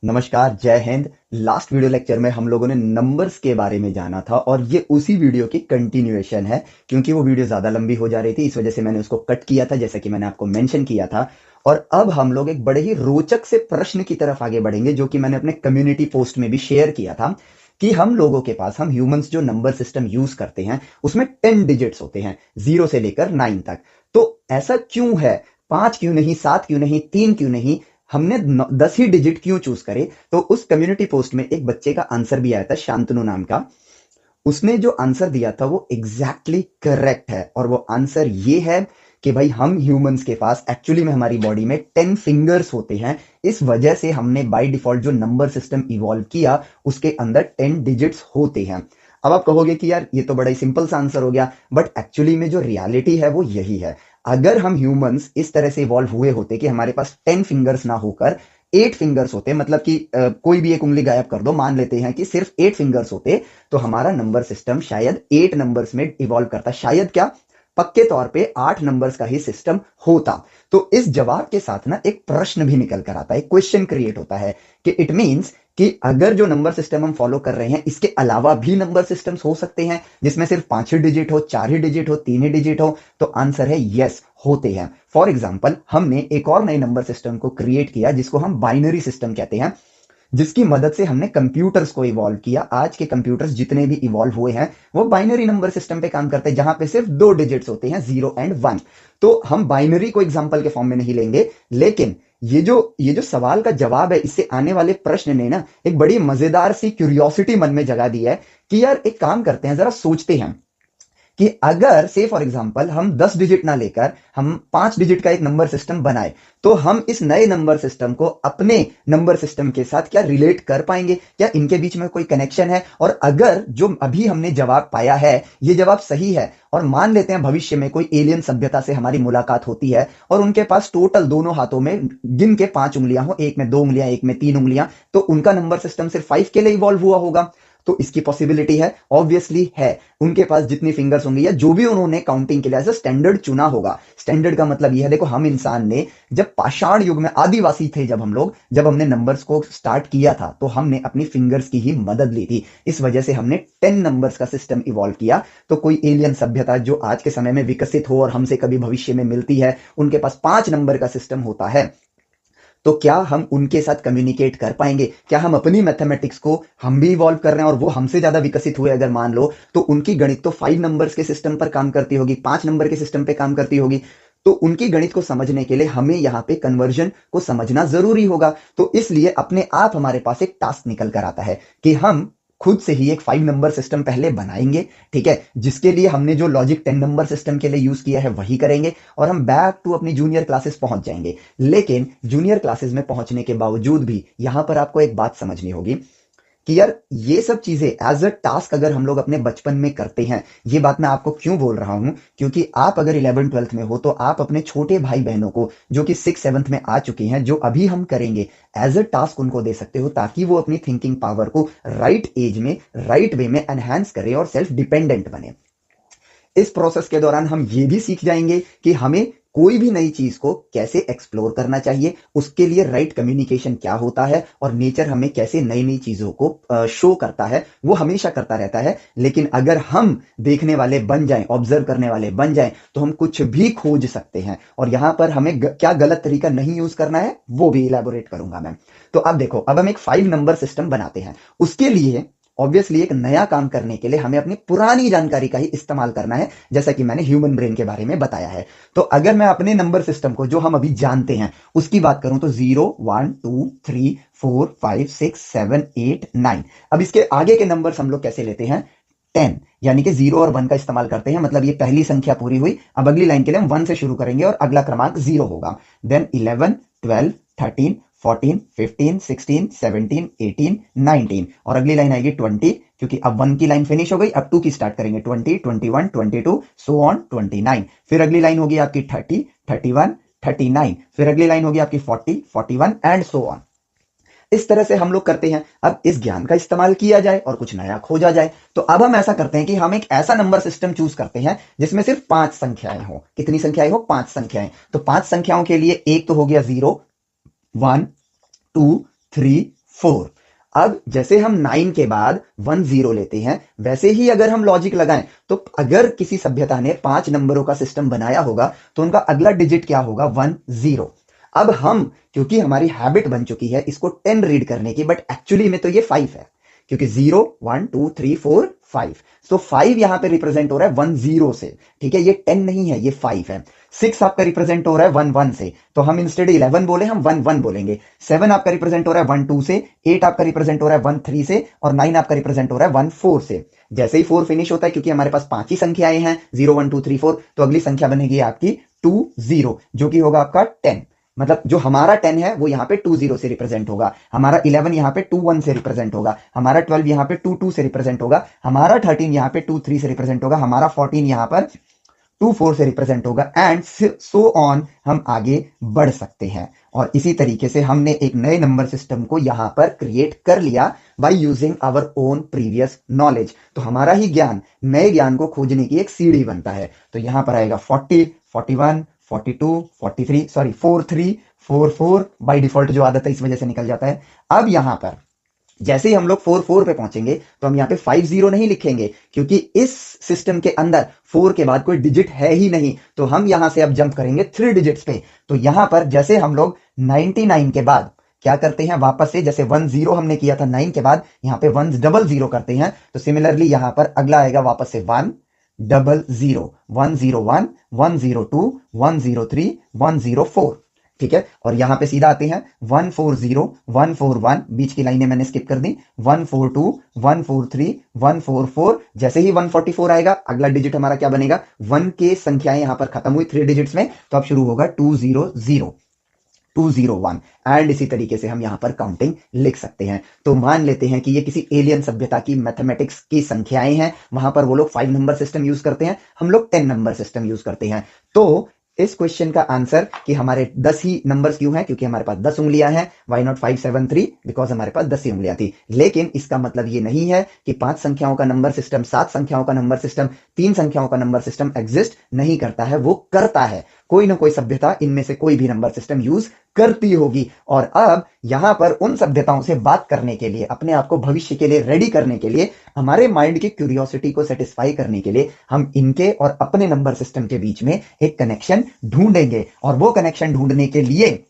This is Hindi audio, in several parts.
नमस्कार, जय हिंद। लास्ट वीडियो लेक्चर में हम लोगों ने नंबर्स के बारे में जाना था और ये उसी वीडियो की कंटिन्यूएशन है। क्योंकि वो वीडियो ज़्यादा लंबी हो जा रही थी, इस वजह से मैंने उसको कट किया था, जैसे कि मैंने आपको मेंशन किया था। और अब हम लोग एक बड़े ही रोचक से प्रश्न की तरफ आगे बढ़ेंगे, जो कि मैंने अपने कम्युनिटी पोस्ट में भी शेयर किया था कि हम लोगों के पास, हम ह्यूमंस जो नंबर सिस्टम यूज करते हैं उसमें 10 डिजिट्स होते हैं, 0 से लेकर 9 तक। तो ऐसा क्यों है? 5 क्यों नहीं, 7 क्यों नहीं, 3 क्यों नहीं, हमने 10 ही डिजिट क्यों चूज करे? तो उस कम्युनिटी पोस्ट में एक बच्चे का आंसर भी आया था, शांतनु नाम का। उसने जो आंसर दिया था वो एग्जैक्टली करेक्ट है, और वो आंसर ये है कि भाई हम ह्यूमंस के पास एक्चुअली में हमारी बॉडी में 10 फिंगर्स होते हैं। इस वजह से हमने बाय डिफॉल्ट जो नंबर सिस्टम इवॉल्व किया उसके अंदर 10 डिजिट्स होते हैं। अब आप कहोगे कि यार ये तो बड़ा ही सिंपल सा आंसर हो गया, बट एक्चुअली में जो रियलिटी है वो यही है। अगर हम ह्यूमंस इस तरह से इवॉल्व हुए होते कि हमारे पास 10 फिंगर्स ना होकर 8 फिंगर्स होते, मतलब कि कोई भी एक उंगली गायब कर दो, मान लेते हैं कि सिर्फ 8 फिंगर्स होते, तो हमारा नंबर सिस्टम शायद 8 नंबर्स में इवॉल्व करता। शायद क्या, पक्के तौर पे 8 नंबर्स का ही सिस्टम होता। तो इस जवाब के साथ ना एक प्रश्न भी निकल कर आता है, एक क्वेश्चन क्रिएट होता है कि इट मीन्स कि अगर जो नंबर सिस्टम हम फॉलो कर रहे हैं इसके अलावा भी नंबर सिस्टम्स हो सकते हैं जिसमें सिर्फ 5 ही डिजिट हो, 4 ही डिजिट हो, 3 ही डिजिट हो। तो आंसर है यस, होते हैं। फॉर एग्जाम्पल, हमने एक और नए नंबर सिस्टम को क्रिएट किया जिसको हम बाइनरी सिस्टम कहते हैं, जिसकी मदद से हमने कंप्यूटर्स को इवॉल्व किया। आज के कंप्यूटर्स जितने भी इवॉल्व हुए हैं वो बाइनरी नंबर सिस्टम पे काम करते हैं, जहां पे सिर्फ 2 डिजिट्स होते हैं, 0 एंड 1। तो हम बाइनरी को एग्जांपल के फॉर्म में नहीं लेंगे, लेकिन ये जो सवाल का जवाब है, इससे आने वाले प्रश्न ने ना एक बड़ी मजेदार सी क्यूरियोसिटी मन में जगा दी है कि यार एक काम करते हैं, जरा सोचते हैं कि अगर से फॉर एग्जांपल हम 10 डिजिट ना लेकर हम 5 डिजिट का एक नंबर सिस्टम बनाए, तो हम इस नए नंबर सिस्टम को अपने नंबर सिस्टम के साथ क्या रिलेट कर पाएंगे? क्या इनके बीच में कोई कनेक्शन है? और अगर जो अभी हमने जवाब पाया है ये जवाब सही है, और मान लेते हैं भविष्य में कोई एलियन सभ्यता से हमारी मुलाकात होती है और उनके पास टोटल दोनों हाथों में गिन के 5 उंगलियां हो, एक में 2 उंगलियां, एक में 3 उंगलियां, तो उनका नंबर सिस्टम सिर्फ 5 के लिए इवॉल्व हुआ होगा। तो इसकी पॉसिबिलिटी है, ऑब्वियसली है। उनके पास जितनी फिंगर्स होंगी या जो भी उन्होंने काउंटिंग के लिए एज स्टैंडर्ड चुना होगा, स्टैंडर्ड का मतलब यह है, देखो हम इंसान ने जब पाषाण युग में आदिवासी थे, जब हम लोग, जब हमने नंबर्स को स्टार्ट किया था तो हमने अपनी फिंगर्स की ही मदद ली थी। इस वजह से हमने 10 नंबर्स का सिस्टम इवॉल्व किया। तो कोई एलियन सभ्यता जो आज के समय में विकसित हो और हमसे कभी भविष्य में मिलती है, उनके पास 5 नंबर का सिस्टम होता है, तो क्या हम उनके साथ कम्युनिकेट कर पाएंगे? क्या हम अपनी मैथमेटिक्स को, हम भी इवॉल्व कर रहे हैं और वो हमसे ज्यादा विकसित हुए अगर मान लो, तो उनकी गणित तो 5 नंबर्स के सिस्टम पर काम करती होगी, 5 नंबर के सिस्टम पे काम करती होगी। तो उनकी गणित को समझने के लिए हमें यहाँ पे कन्वर्जन को समझना जरूरी होगा। तो इसलिए अपने आप हमारे पास एक टास्क निकल कर आता है कि हम खुद से ही एक 5 नंबर सिस्टम पहले बनाएंगे, ठीक है, जिसके लिए हमने जो लॉजिक 10 नंबर सिस्टम के लिए यूज किया है वही करेंगे, और हम बैक टू अपनी जूनियर क्लासेस पहुंच जाएंगे। लेकिन जूनियर क्लासेस में पहुंचने के बावजूद भी यहां पर आपको एक बात समझनी होगी कि यार ये सब चीजें एज अ टास्क अगर हम लोग अपने बचपन में करते हैं, ये बात मैं आपको क्यों बोल रहा हूं, क्योंकि आप अगर 11th 12th में हो तो आप अपने छोटे भाई बहनों को जो कि 6th 7th में आ चुके हैं, जो अभी हम करेंगे, एज अ टास्क उनको दे सकते हो, ताकि वो अपनी थिंकिंग पावर को राइट एज में, राइट वे में एनहांस करें और सेल्फ डिपेंडेंट बने। इस प्रोसेस के दौरान हम ये भी सीख जाएंगे कि हमें कोई भी नई चीज को कैसे एक्सप्लोर करना चाहिए, उसके लिए राइट कम्युनिकेशन क्या होता है, और नेचर हमें कैसे नई नई चीजों को शो करता है, वो हमेशा करता रहता है। लेकिन अगर हम देखने वाले बन जाएं, ऑब्जर्व करने वाले बन जाएं, तो हम कुछ भी खोज सकते हैं। और यहां पर हमें क्या गलत तरीका नहीं यूज करना है वो भी इलेबोरेट करूंगा मैं। तो अब देखो, अब हम एक 5 नंबर सिस्टम बनाते हैं, उसके लिए ऑब्वियसली एक नया काम करने के लिए हमें अपनी पुरानी जानकारी का ही इस्तेमाल करना है, जैसा कि मैंने ह्यूमन ब्रेन के बारे में बताया है। तो अगर मैं अपने नंबर सिस्टम को जो हम अभी जानते हैं उसकी बात करूं, तो 0 1 2 3 4 5 6 7 8 9। अब इसके आगे के नंबर्स हम लोग कैसे लेते हैं? 10, यानी कि 0 और 1 का इस्तेमाल करते हैं, मतलब ये पहली संख्या पूरी हुई। अब अगली लाइन के लिए हम 1 से शुरू करेंगे और अगला क्रमांक 0 होगा। देन 11 12 13 14 15 16 17 18 19, और अगली लाइन आएगी 20, क्योंकि अब 1 की लाइन फिनिश हो गई, अब 2 की स्टार्ट करेंगे। 20 21 22 सो ऑन 29। फिर अगली लाइन होगी आपकी 30 31 39। फिर अगली लाइन होगी आपकी 40 41 एंड सो ऑन। इस तरह से हम लोग करते हैं। अब इस ज्ञान का इस्तेमाल किया जाए और कुछ नया खोजा जाए, तो अब हम ऐसा करते हैं कि हम एक ऐसा नंबर सिस्टम चूज करते हैं जिसमें सिर्फ 5 संख्याएं हो। कितनी संख्याएं हो? 5 संख्याएं। तो 5 संख्याओं के लिए एक तो हो गया 0 1 2 3 4। अब जैसे हम 9 के बाद 1 0 लेते हैं, वैसे ही अगर हम लॉजिक लगाएं तो अगर किसी सभ्यता ने 5 नंबरों का सिस्टम बनाया होगा तो उनका अगला डिजिट क्या होगा? 1 0। अब हम, क्योंकि हमारी हैबिट बन चुकी है इसको 10 रीड करने की, बट एक्चुअली में तो ये 5 है, क्योंकि 0 1 2 3 4 5। सो 5 यहां पे रिप्रेजेंट हो रहा है 1 0 से, ठीक है, ये 10 नहीं है, ये 5 है। 6 आपका रिप्रेजेंट हो रहा है 1 1 से, तो हम इंस्टेड 11 बोले हम 1 1 बोलेंगे। 7 आपका रिप्रेजेंट हो रहा है 1 2 से, 8 आपका रिप्रेजेंट हो रहा है 1 3 से, और 9 आपका रिप्रेजेंट हो रहा है 1 4 से। जैसे ही 4 फिनिश होता है, क्योंकि हमारे पास 5 ही संख्याएं हैं 0 1 2 3 4, तो अगली संख्या बनेगी आपकी 2 0, जो कि होगा आपका 10। मतलब जो हमारा 10 है वो यहाँ पे 2 0 से रिप्रेजेंट होगा, हमारा 11 यहाँ पे 2 1 से रिप्रेजेंट होगा, हमारा 12 यहाँ पे 2 2 से रिप्रेजेंट होगा, हमारा 13 यहाँ पे 2 3 से रिप्रेजेंट होगा, हमारा 14 यहाँ पर 2 4 से रिप्रेजेंट होगा, एंड सो ऑन हम आगे बढ़ सकते हैं। और इसी तरीके से हमने एक नए नंबर सिस्टम को यहां पर क्रिएट कर लिया by using our own previous knowledge. तो हमारा ही ज्ञान नए ज्ञान को खोजने की एक सीढ़ी बनता है। तो यहां पर आएगा 40 41 42 43, सॉरी 43 44, बाय डिफॉल्ट जो आदत है इस वजह से निकल जाता है। अब यहां पर जैसे ही हम लोग 4 4 पे पहुंचेंगे तो हम यहाँ पे 5 0 नहीं लिखेंगे, क्योंकि इस सिस्टम के अंदर 4 के बाद कोई डिजिट है ही नहीं। तो हम यहां से अब जंप करेंगे 3 डिजिट्स पे। तो यहां पर जैसे हम लोग 99 के बाद क्या करते हैं, वापस से जैसे 1 0 हमने किया था 9 के बाद, यहाँ पे 1 0 0 करते हैं। तो सिमिलरली यहां पर अगला आएगा वापस से 1 0 0, 1 0 1, 1 0 2, 1 0 3, 1 0 4, ठीक है। और यहां पे सीधा आते हैं 1 4 0, 1 4 1, बीच की लाइनें मैंने स्किप कर दी, 1 4 2, 1 4 3, 1 4 4। जैसे ही 144 आएगा अगला डिजिट हमारा क्या बनेगा, 1 के संख्याएं यहां पर खत्म हुई 3 डिजिट्स में, तो अब शुरू होगा 2 0 0, 2 0 1, एंड इसी तरीके से हम यहां पर काउंटिंग लिख सकते हैं। तो मान लेते हैं कि ये किसी एलियन सभ्यता की मैथमेटिक्स की संख्याएं हैं, वहां पर वो लोग 5 नंबर सिस्टम यूज करते हैं, हम लोग 10 नंबर सिस्टम यूज करते हैं। तो इस क्वेश्चन का आंसर कि हमारे 10 ही नंबर्स क्यों हैं, क्योंकि हमारे पास 10 उंगलियां हैं। वाई नॉट 5 7 3, बिकॉज हमारे पास 10 ही उंगलियां थी। लेकिन इसका मतलब ये नहीं है कि 5 संख्याओं का नंबर सिस्टम, 7 संख्याओं का नंबर सिस्टम, 3 संख्याओं का नंबर सिस्टम एग्जिस्ट नहीं करता है, वो करता है। कोई ना कोई सभ्यता इनमें से कोई भी नंबर सिस्टम यूज करती होगी। और अब यहां पर उन सभ्यताओं से बात करने के लिए, अपने आप को भविष्य के लिए रेडी करने के लिए, हमारे माइंड की क्यूरियोसिटी को सेटिस्फाई करने के लिए हम इनके और अपने नंबर सिस्टम के बीच में एक कनेक्शन ढूंढेंगे। और वो कनेक्शन ढूंढने के लिए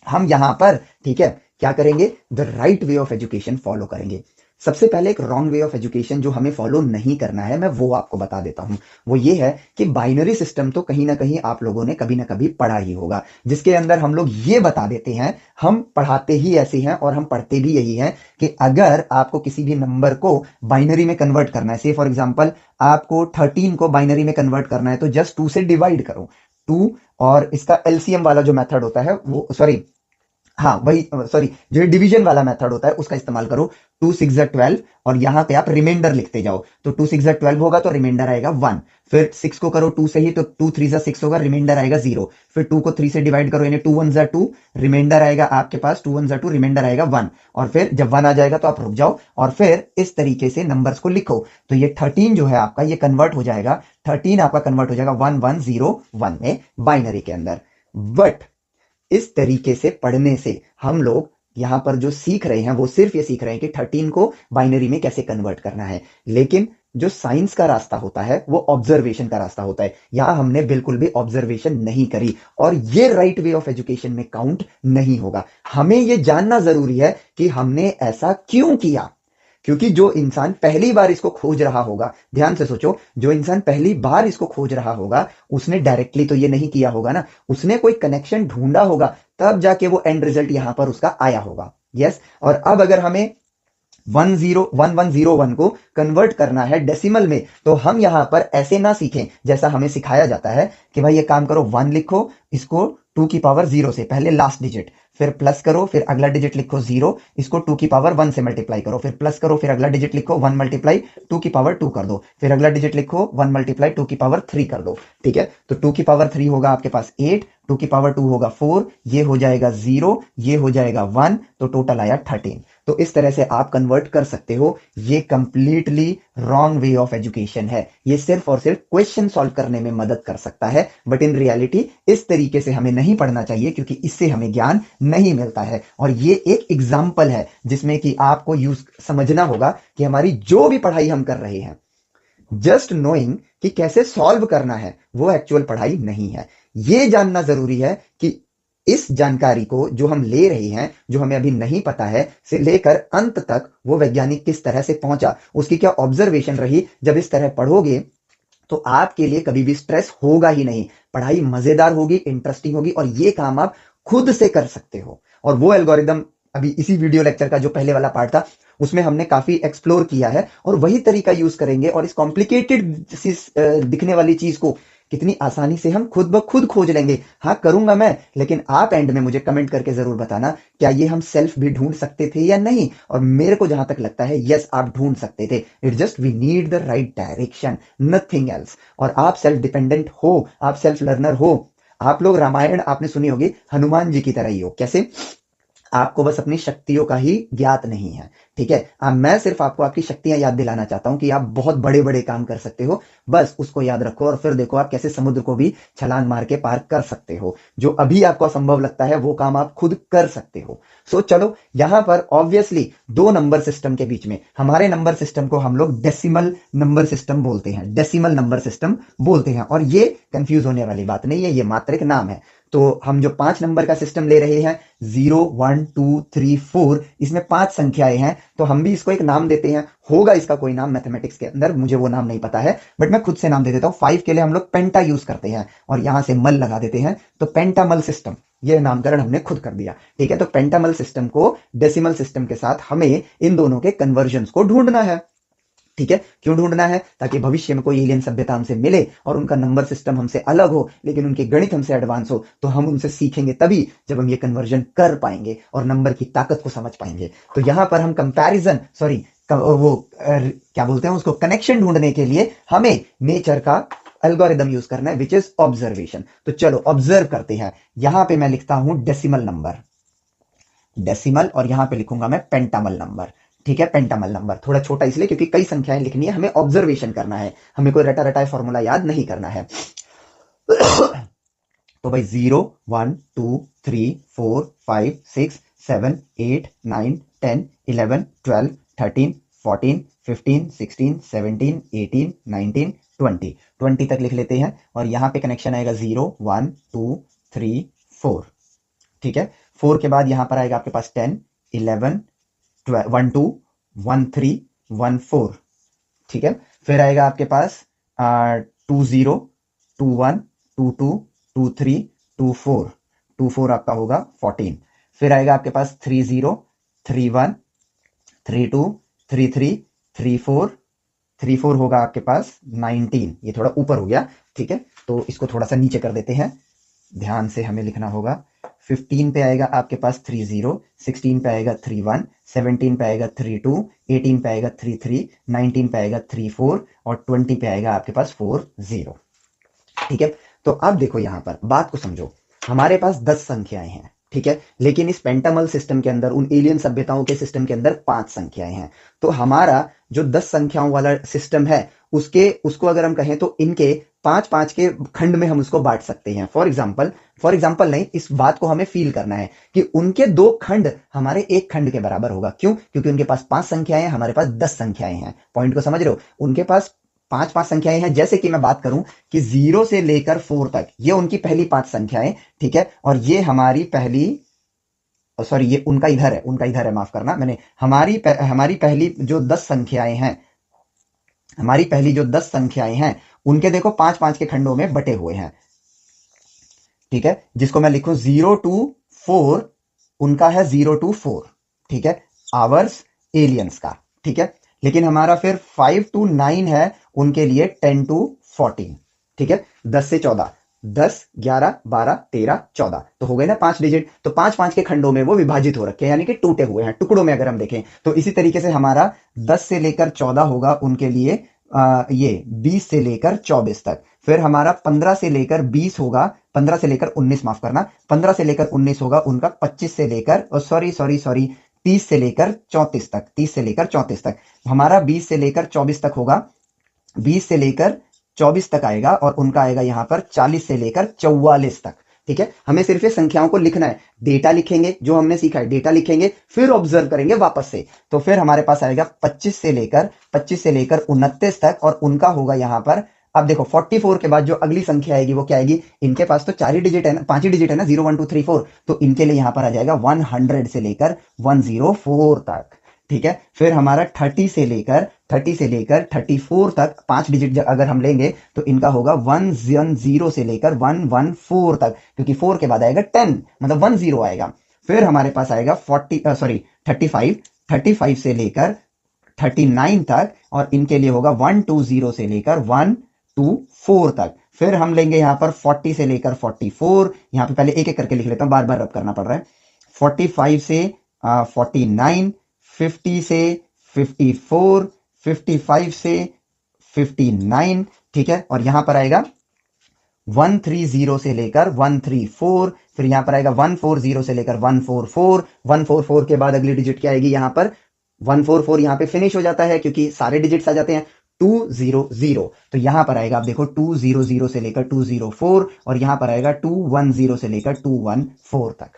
हम यहां पर, ठीक है, क्या करेंगे, the right way of education follow करेंगे। सबसे पहले एक रॉन्ग वे ऑफ एजुकेशन जो हमें फॉलो नहीं करना है, मैं वो आपको बता देता हूं। वो ये है कि बाइनरी सिस्टम तो कहीं ना कहीं आप लोगों ने कभी ना कभी पढ़ा ही होगा, जिसके अंदर हम लोग ये बता देते हैं, हम पढ़ाते ही ऐसे हैं और हम पढ़ते भी यही है कि अगर आपको किसी भी नंबर को बाइनरी में कन्वर्ट करना है, से फॉर एग्जाम्पल आपको 13 को बाइनरी में कन्वर्ट करना है, तो जस्ट 2 से डिवाइड करो, 2, और इसका एलसीएम वाला जो मेथड होता है वो, सॉरी, हाँ वही, सॉरी, जो डिवीजन वाला मेथड होता है उसका इस्तेमाल करो। 2 6 12, और यहां पे आप रिमाइंडर लिखते जाओ। तो 2 6 12 होगा तो रिमाइंडर आएगा 1। फिर 6 को करो 2 से ही, तो 2 3 6 होगा, रिमाइंडर आएगा 0। फिर 2 को 3 से डिवाइड करो, यानी 2 1 2, रिमाइंडर आएगा आपके पास 2 1 2, रिमाइंडर आएगा 1। और फिर जब 1 आ जाएगा तो आप रुक जाओ, और फिर इस तरीके से नंबर्स को लिखो। तो ये 13 जो है आपका, ये कन्वर्ट हो जाएगा, 13 आपका कन्वर्ट हो जाएगा 1 1 0 1 में, बाइनरी के अंदर। बट इस तरीके से पढ़ने से हम लोग यहां पर जो सीख रहे हैं वो सिर्फ ये सीख रहे हैं कि 13 को बाइनरी में कैसे कन्वर्ट करना है। लेकिन जो साइंस का रास्ता होता है वो ऑब्जर्वेशन का रास्ता होता है। यहां हमने बिल्कुल भी ऑब्जर्वेशन नहीं करी, और ये राइट वे ऑफ एजुकेशन में काउंट नहीं होगा। हमें ये जानना जरूरी है कि हमने ऐसा क्यों किया, क्योंकि जो इंसान पहली बार इसको खोज रहा होगा, ध्यान से सोचो, जो इंसान पहली बार इसको खोज रहा होगा उसने डायरेक्टली तो ये नहीं किया होगा ना, उसने कोई कनेक्शन ढूंढा होगा, तब जाके वो एंड रिजल्ट यहां पर उसका आया होगा। यस। और अब अगर हमें 1101 को कन्वर्ट करना है डेसिमल में, तो हम यहां पर ऐसे ना सीखें जैसा हमें सिखाया जाता है कि भाई ये काम करो, 1 लिखो, इसको 2 की पावर 0 से पहले लास्ट डिजिट, फिर प्लस करो, फिर अगला डिजिट लिखो 0, इसको 2 की पावर 1 से मल्टीप्लाई करो, फिर प्लस करो, फिर अगला डिजिट लिखो 1 मल्टीप्लाई 2 की पावर 2 कर दो, फिर अगला डिजिट लिखो 1 मल्टीप्लाई 2 की पावर 3 कर दो। ठीक है, तो 2 की पावर 3 होगा आपके पास 8, 2 की पावर 2 होगा 4, ये हो जाएगा 0, ये हो जाएगा 1, तो टोटल आया 13। तो इस तरह से आप कन्वर्ट कर सकते हो। ये completely wrong way of education है। ये सिर्फ और सिर्फ क्वेश्चन सॉल्व करने में मदद कर सकता है, बट इन रियलिटी इस तरीके से हमें नहीं पढ़ना चाहिए, क्योंकि इससे हमें ज्ञान नहीं मिलता है। और ये एक एग्जाम्पल है जिसमें कि आपको यूज समझना होगा कि हमारी जो भी पढ़ाई हम कर रहे हैं, जस्ट नोइंग कि कैसे सॉल्व करना है, वो एक्चुअल पढ़ाई नहीं है। ये जानना जरूरी है कि इस जानकारी को जो हम ले रहे हैं, जो हमें अभी नहीं पता है, से लेकर अंत तक वो वैज्ञानिक किस तरह से पहुंचा, उसकी क्या ऑब्जर्वेशन रही। जब इस तरह पढ़ोगे तो आपके लिए कभी भी स्ट्रेस होगा ही नहीं। पढ़ाई मजेदार होगी, इंटरेस्टिंग होगी, और ये काम आप खुद से कर सकते हो। और वो एल्गोरिदम अभी इसी वीडियो लेक्चर का जो पहले वाला पार्ट था उसमें हमने काफी एक्सप्लोर किया है, और वही तरीका यूज करेंगे, और इस कॉम्प्लिकेटेड दिखने वाली चीज को कितनी आसानी से हम खुद ब खुद खोज लेंगे। हाँ, करूंगा मैं, लेकिन आप एंड में मुझे कमेंट करके जरूर बताना क्या ये हम सेल्फ भी ढूंढ सकते थे या नहीं। और मेरे को जहां तक लगता है यस, आप ढूंढ सकते थे। It just we need the right direction, nothing else. और आप सेल्फ डिपेंडेंट हो, आप सेल्फ लर्नर हो। आप लोग रामायण आपने सुनी होगी, हनुमान जी की तरह ही हो। कैसे? आपको बस अपनी शक्तियों का ही ज्ञात नहीं है, ठीक है। मैं सिर्फ आपको आपकी शक्तियां याद दिलाना चाहता हूं कि आप बहुत बड़े बड़े काम कर सकते हो। बस उसको याद रखो, और फिर देखो आप कैसे समुद्र को भी छलांग मार के पार कर सकते हो। जो अभी आपको असंभव लगता है वो काम आप खुद कर सकते हो। सो चलो, यहां पर ऑब्वियसली दो नंबर सिस्टम के बीच में, हमारे नंबर सिस्टम को हम लोग डेसिमल नंबर सिस्टम बोलते हैं, डेसिमल नंबर सिस्टम बोलते हैं। और ये कंफ्यूज होने वाली बात नहीं है, ये मात्र एक नाम है। तो हम जो 5 नंबर का सिस्टम ले रहे हैं, 0 1 2 3 4, इसमें 5 संख्याएं हैं, तो हम भी इसको एक नाम देते हैं। होगा इसका कोई नाम मैथमेटिक्स के अंदर, मुझे वो नाम नहीं पता है, बट मैं खुद से नाम दे देता हूं। 5 के लिए हम लोग पेंटा यूज करते हैं, और यहां से मल लगा देते हैं, तो पेंटामल सिस्टम, ये नामकरण हमने खुद कर दिया, ठीक है। तो पेंटामल सिस्टम को डेसिमल सिस्टम के साथ हमें इन दोनों के कन्वर्जन को ढूंढना है, ठीक है। क्यों ढूंढना है? ताकि भविष्य में कोई एलियन सभ्यता हमसे मिले और उनका नंबर सिस्टम हमसे अलग हो, लेकिन उनके गणित हमसे एडवांस हो, तो हम उनसे सीखेंगे तभी जब हम ये कन्वर्जन कर पाएंगे और नंबर की ताकत को समझ पाएंगे। तो यहां पर हम कंपैरिजन, सॉरी, क्या बोलते हैं उसको, कनेक्शन ढूंढने के लिए हमें नेचर का एल्गोरिदम यूज करना है, विच इज ऑब्जर्वेशन। तो चलो ऑब्जर्व करते हैं। यहां पे मैं लिखता हूं डेसिमल नंबर, डेसिमल, और यहां पे लिखूंगा मैं पेंटामल नंबर, ठीक है। पेंटामल नंबर थोड़ा छोटा इसलिए क्योंकि कई संख्याएं लिखनी है, हमें ऑब्जर्वेशन करना है, हमें कोई रटा रटाए फॉर्मूला याद नहीं करना है। तो भाई 0 1 2 3 4 5 6 7 8 9 10 11 12 13 14 15 16 17 18 19 20, 20 तक लिख लेते हैं। और यहां पे कनेक्शन आएगा 0 1 2 3 4, ठीक है। 4 के बाद यहां पर आएगा आपके पास 10 11 1 2 1 3 1 4, ठीक है। फिर आएगा आपके पास 2 0 2 1 2 2 2 3 2 4, 2 4 आपका होगा 14। फिर आएगा आपके पास 3 0 3 1 3 2 3 3 3 4, 3 4 होगा आपके पास 19। ये थोड़ा ऊपर हो गया, ठीक है, तो इसको थोड़ा सा नीचे कर देते हैं, ध्यान से हमें लिखना होगा। 15 पे आएगा आपके पास 3 0, 16 पे आएगा 3 1, 17 पे आएगा 3 2, 18 पे आएगा 3 3, 19 पे आएगा 3 4, और 20 पे आएगा आपके पास 4 0, ठीक है। तो अब देखो यहां पर बात को समझो, हमारे पास 10 संख्याएं हैं, ठीक है, लेकिन इस पेंटामल सिस्टम के अंदर, उन एलियन सभ्यताओं के सिस्टम के अंदर 5 संख्याएं हैं। तो हमारा जो 10 संख्याओं वाला सिस्टम है, उसको अगर हम कहें तो इनके 5 5 के खंड में हम उसको बांट सकते हैं। फॉर एग्जाम्पल नहीं, इस बात को हमें फील करना है कि उनके 2 खंड हमारे एक खंड के बराबर होगा। क्यों? क्योंकि उनके पास 5 संख्याएं हैं, हमारे पास 10 संख्याएं हैं। पॉइंट को समझ रहे हो? उनके पास 5 5 संख्याएं हैं। जैसे कि मैं बात करूं कि 0 से लेकर 4 तक, ये उनकी पहली 5 संख्याएं, ठीक है, और ये हमारी पहली, सॉरी, ये उनका इधर है, माफ करना, मैंने हमारी पहली जो 10 संख्याएं हैं, हमारी पहली जो 10 संख्याएं हैं, उनके देखो 5 5 के खंडों में बटे हुए हैं, ठीक है, जिसको मैं लिखूं 0 to 4, उनका है 0 to 4, ठीक है, आवर्स एलियंस का, ठीक है। लेकिन हमारा फिर 5 to 9 है उनके लिए 10 to 14, ठीक है, 10 से 14, 10 11 12 13 14, तो हो गए ना 5 डिजिट। तो 5 5 के खंडों में वो विभाजित हो रखे हैं, यानी कि टूटे हुए हैं टुकड़ों में, अगर हम देखें तो। इसी तरीके से हमारा 10 से लेकर 14 होगा उनके लिए ये 20 से लेकर 24 तक। फिर हमारा 15 से लेकर 20 होगा, 15 से लेकर 19, माफ करना, 15 से लेकर 19 होगा उनका 25 से लेकर, सॉरी, 30 से लेकर 34 तक, 30 से लेकर 34 तक। हमारा 20 से लेकर 24 तक होगा, 20 से लेकर 24 तक आएगा, और उनका आएगा यहाँ पर 40 से लेकर 44 तक। ठीक है, हमें सिर्फ ये संख्याओं को लिखना है, डेटा लिखेंगे, जो हमने सीखा है डेटा लिखेंगे, फिर ऑब्जर्व करेंगे वापस से। तो फिर हमारे पास आएगा 25 से लेकर 29 तक, और उनका होगा यहाँ पर, अब देखो 44 के बाद जो अगली संख्या आएगी वो क्या आएगी, इनके पास तो 4 ही डिजिट है ना, 5 ही डिजिट है ना, 0 1 2 3 4, तो इनके लिए यहाँ पर आ जाएगा 100 से लेकर 104 तक। ठीक है, फिर हमारा 30 से लेकर 34 तक 5 डिजिट अगर हम लेंगे तो इनका होगा 110 से लेकर 114 तक, क्योंकि 4 के बाद आएगा 10, मतलब 10 आएगा। फिर हमारे पास आएगा 35 से लेकर 39 तक, और इनके लिए होगा 120 से लेकर 124 तक। फिर हम लेंगे यहाँ पर 40 से लेकर 44, यहाँ पे पहले एक एक करके लिख लेता हूँ, बार बार रब करना पड़ रहा है। 45 से 49, 50 से 54, 55 से 59, ठीक है, और यहां पर आएगा 130 से लेकर 134, फिर यहां पर आएगा 140 से लेकर 144, 144 के बाद अगली डिजिट क्या आएगी, यहां पर 144 यहां पे फिनिश हो जाता है क्योंकि सारे डिजिट्स आ जाते हैं, 200, तो यहां पर आएगा, आप देखो 200 से लेकर 204, और यहां पर आएगा 210 से लेकर 214 तक।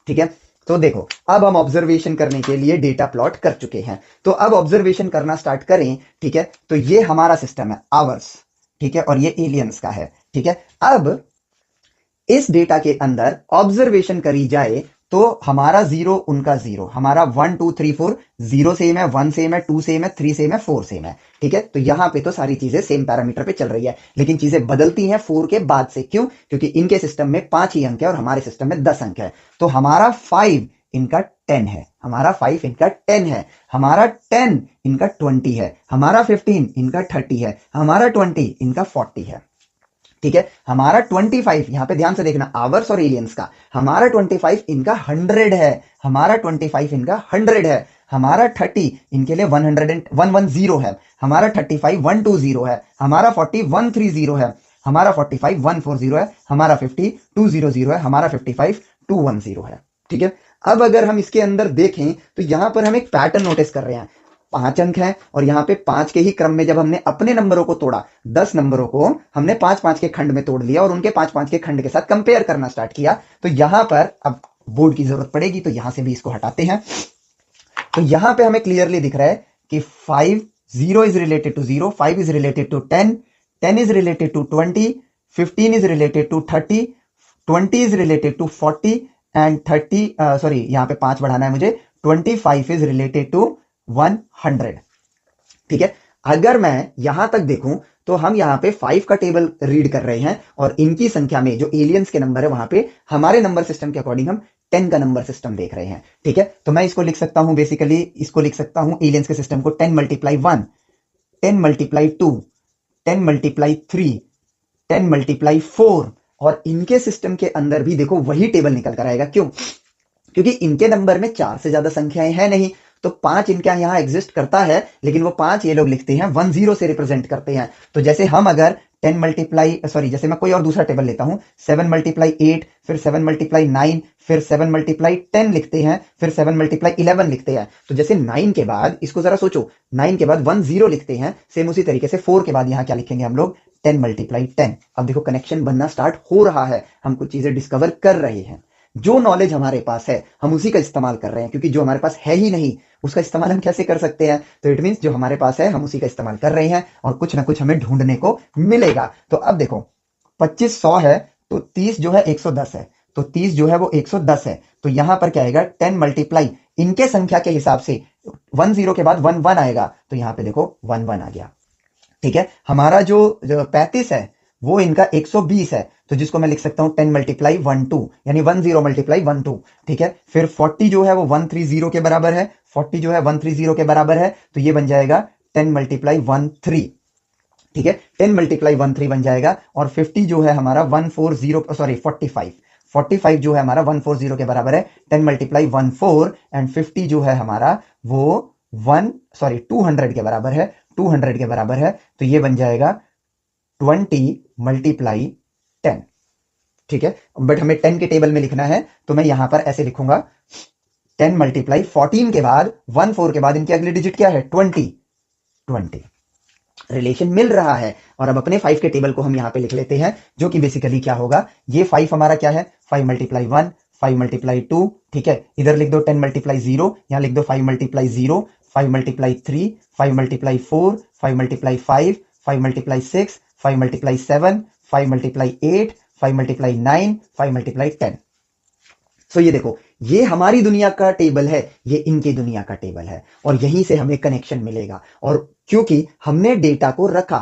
ठीक है, तो देखो अब हम ऑब्जर्वेशन करने के लिए डेटा प्लॉट कर चुके हैं, तो अब ऑब्जर्वेशन करना स्टार्ट करें। ठीक है, तो ये हमारा सिस्टम है आवर्स, ठीक है, और ये एलियंस का है। ठीक है, अब इस डेटा के अंदर ऑब्जर्वेशन करी जाए तो हमारा 0 उनका 0, हमारा 1 2 3 4, 0 सेम है, 1 सेम है, 2 सेम है, 3 सेम है, 4 सेम है। ठीक है, तो यहां पे तो सारी चीजें सेम पैरामीटर पे चल रही है, लेकिन चीजें बदलती हैं 4 के बाद से। क्यों? क्योंकि इनके सिस्टम में 5 ही अंक है और हमारे सिस्टम में 10 अंक है। तो हमारा 5 इनका 10 है, हमारा 5 इनका 10 है, हमारा 10 इनका 20 है, हमारा 15 इनका 30 है, हमारा 20 इनका 40 है। ठीक है, हमारा 25, यहां पे ध्यान से देखना, आवर्स और एलियंस का, हमारा 25 इनका 100 है, हमारा 25 इनका 100 है, हमारा 30 इनके लिए 110 है, हमारा 35 120 है, हमारा 40 130 है, हमारा 45 140 है, हमारा 50 200 है, हमारा 55 210 है। ठीक है, अब अगर हम इसके अंदर देखें तो यहां पर हम एक पैटर्न नोटिस कर रहे हैं, 5 अंक है, और यहां पे 5 के ही क्रम में जब हमने अपने नंबरों को तोड़ा, 10 नंबरों को हमने 5-5 के खंड में तोड़ लिया और उनके 5-5 के खंड के साथ कंपेयर करना स्टार्ट किया, तो यहां पर अब बोर्ड की जरूरत पड़ेगी, तो यहां से भी इसको हटाते हैं। तो यहां पे हमें क्लियरली दिख रहा है कि 0 is related to 0, 5 is related to 10, 10 is related to 20, 15 is related to 30, 20 is related to 40, and 30 sorry यहां पे 5 बढ़ाना है मुझे, 25 इज रिलेटेड टू 100। ठीक है, अगर मैं यहां तक देखूं तो हम यहां पे 5 का टेबल रीड कर रहे हैं, और इनकी संख्या में जो एलियंस के नंबर है वहां पे हमारे नंबर सिस्टम के अकॉर्डिंग हम 10 का नंबर सिस्टम देख रहे हैं। ठीक है, तो मैं इसको लिख सकता हूं, बेसिकली इसको लिख सकता हूं एलियंस के सिस्टम को 10 × 1, 10 × 2, 10 × 3, 10 × 4, और इनके सिस्टम के अंदर भी देखो वही टेबल निकल कर आएगा। क्यों? क्योंकि इनके नंबर में 4 से ज्यादा संख्याएं हैं नहीं, तो 5 इनका यहां एग्जिस्ट करता है, लेकिन वो 5 ये लोग लिखते हैं 10 से रिप्रेजेंट करते हैं। तो जैसे हम अगर 10 मल्टीप्लाई जैसे मैं कोई और दूसरा टेबल लेता हूं, 7 × 8, फिर 7 × 9, फिर 7 × 10 लिखते हैं, फिर 7 × 11 लिखते हैं। तो जैसे 9 के बाद, इसको जरा सोचो, 9 के बाद 10 लिखते हैं, सेम उसी तरीके से 4 के बाद यहां क्या लिखेंगे हम लोग, 10 × 10। अब देखो कनेक्शन बनना स्टार्ट हो रहा है, हम कुछ चीजें डिस्कवर कर रहे हैं। जो नॉलेज हमारे पास है हम उसी का इस्तेमाल कर रहे हैं, क्योंकि जो हमारे पास है ही नहीं उसका इस्तेमाल हम कैसे कर सकते हैं। तो इट मींस जो हमारे पास है हम उसी का इस्तेमाल कर रहे हैं, और कुछ ना कुछ हमें ढूंढने को मिलेगा। तो अब देखो 25 100 है, तो 30 जो है 110 है, तो 30 जो है वो 110 है, तो यहां पर क्या आएगा, 10 मल्टीप्लाई इनके संख्या के हिसाब से 10 के बाद 1 आएगा, तो यहां पे देखो 1 आ गया। ठीक है, हमारा जो 35 है वो इनका 120 है, तो जिसको मैं लिख सकता हूं 10 × 12, यानी 10 × 12। ठीक है, फिर 40 जो है वो 130 के बराबर है, 40 जो है 130 के बराबर है, तो ये बन जाएगा 10 × 13। ठीक है, 10 × 13 बन जाएगा, और 50 जो है हमारा 45 जो है हमारा 140 के बराबर है, 10 × 14, एंड 50 जो है हमारा वो 200 के बराबर है, 200 के बराबर है, तो ये बन जाएगा 20 × 10। ठीक है, बट हमें 10 के टेबल में लिखना है, तो मैं यहां पर ऐसे लिखूंगा 10 मल्टीप्लाई 14 के बाद 1 4 के बाद इनकी अगली डिजिट क्या है 20 20 रिलेशन मिल रहा है। और अब अपने 5 के टेबल को हम यहां पे लिख लेते हैं, जो कि बेसिकली क्या होगा, ये 5 हमारा क्या है 5 मल्टीप्लाई 1 5 मल्टीप्लाई 2, ठीक है, इधर लिख दो 10 मल्टीप्लाई 0, यहां लिख दो 5 multiply 0 5 multiply 3 5 multiply 4 5 multiply 5 5 multiply 6 5 multiply 7 5 multiply 8 5 multiply 9 5 multiply 10। सो ये देखो, ये हमारी दुनिया का टेबल है, ये इनकी दुनिया का टेबल है, और यहीं से हमें कनेक्शन मिलेगा। और क्योंकि हमने डेटा को रखा,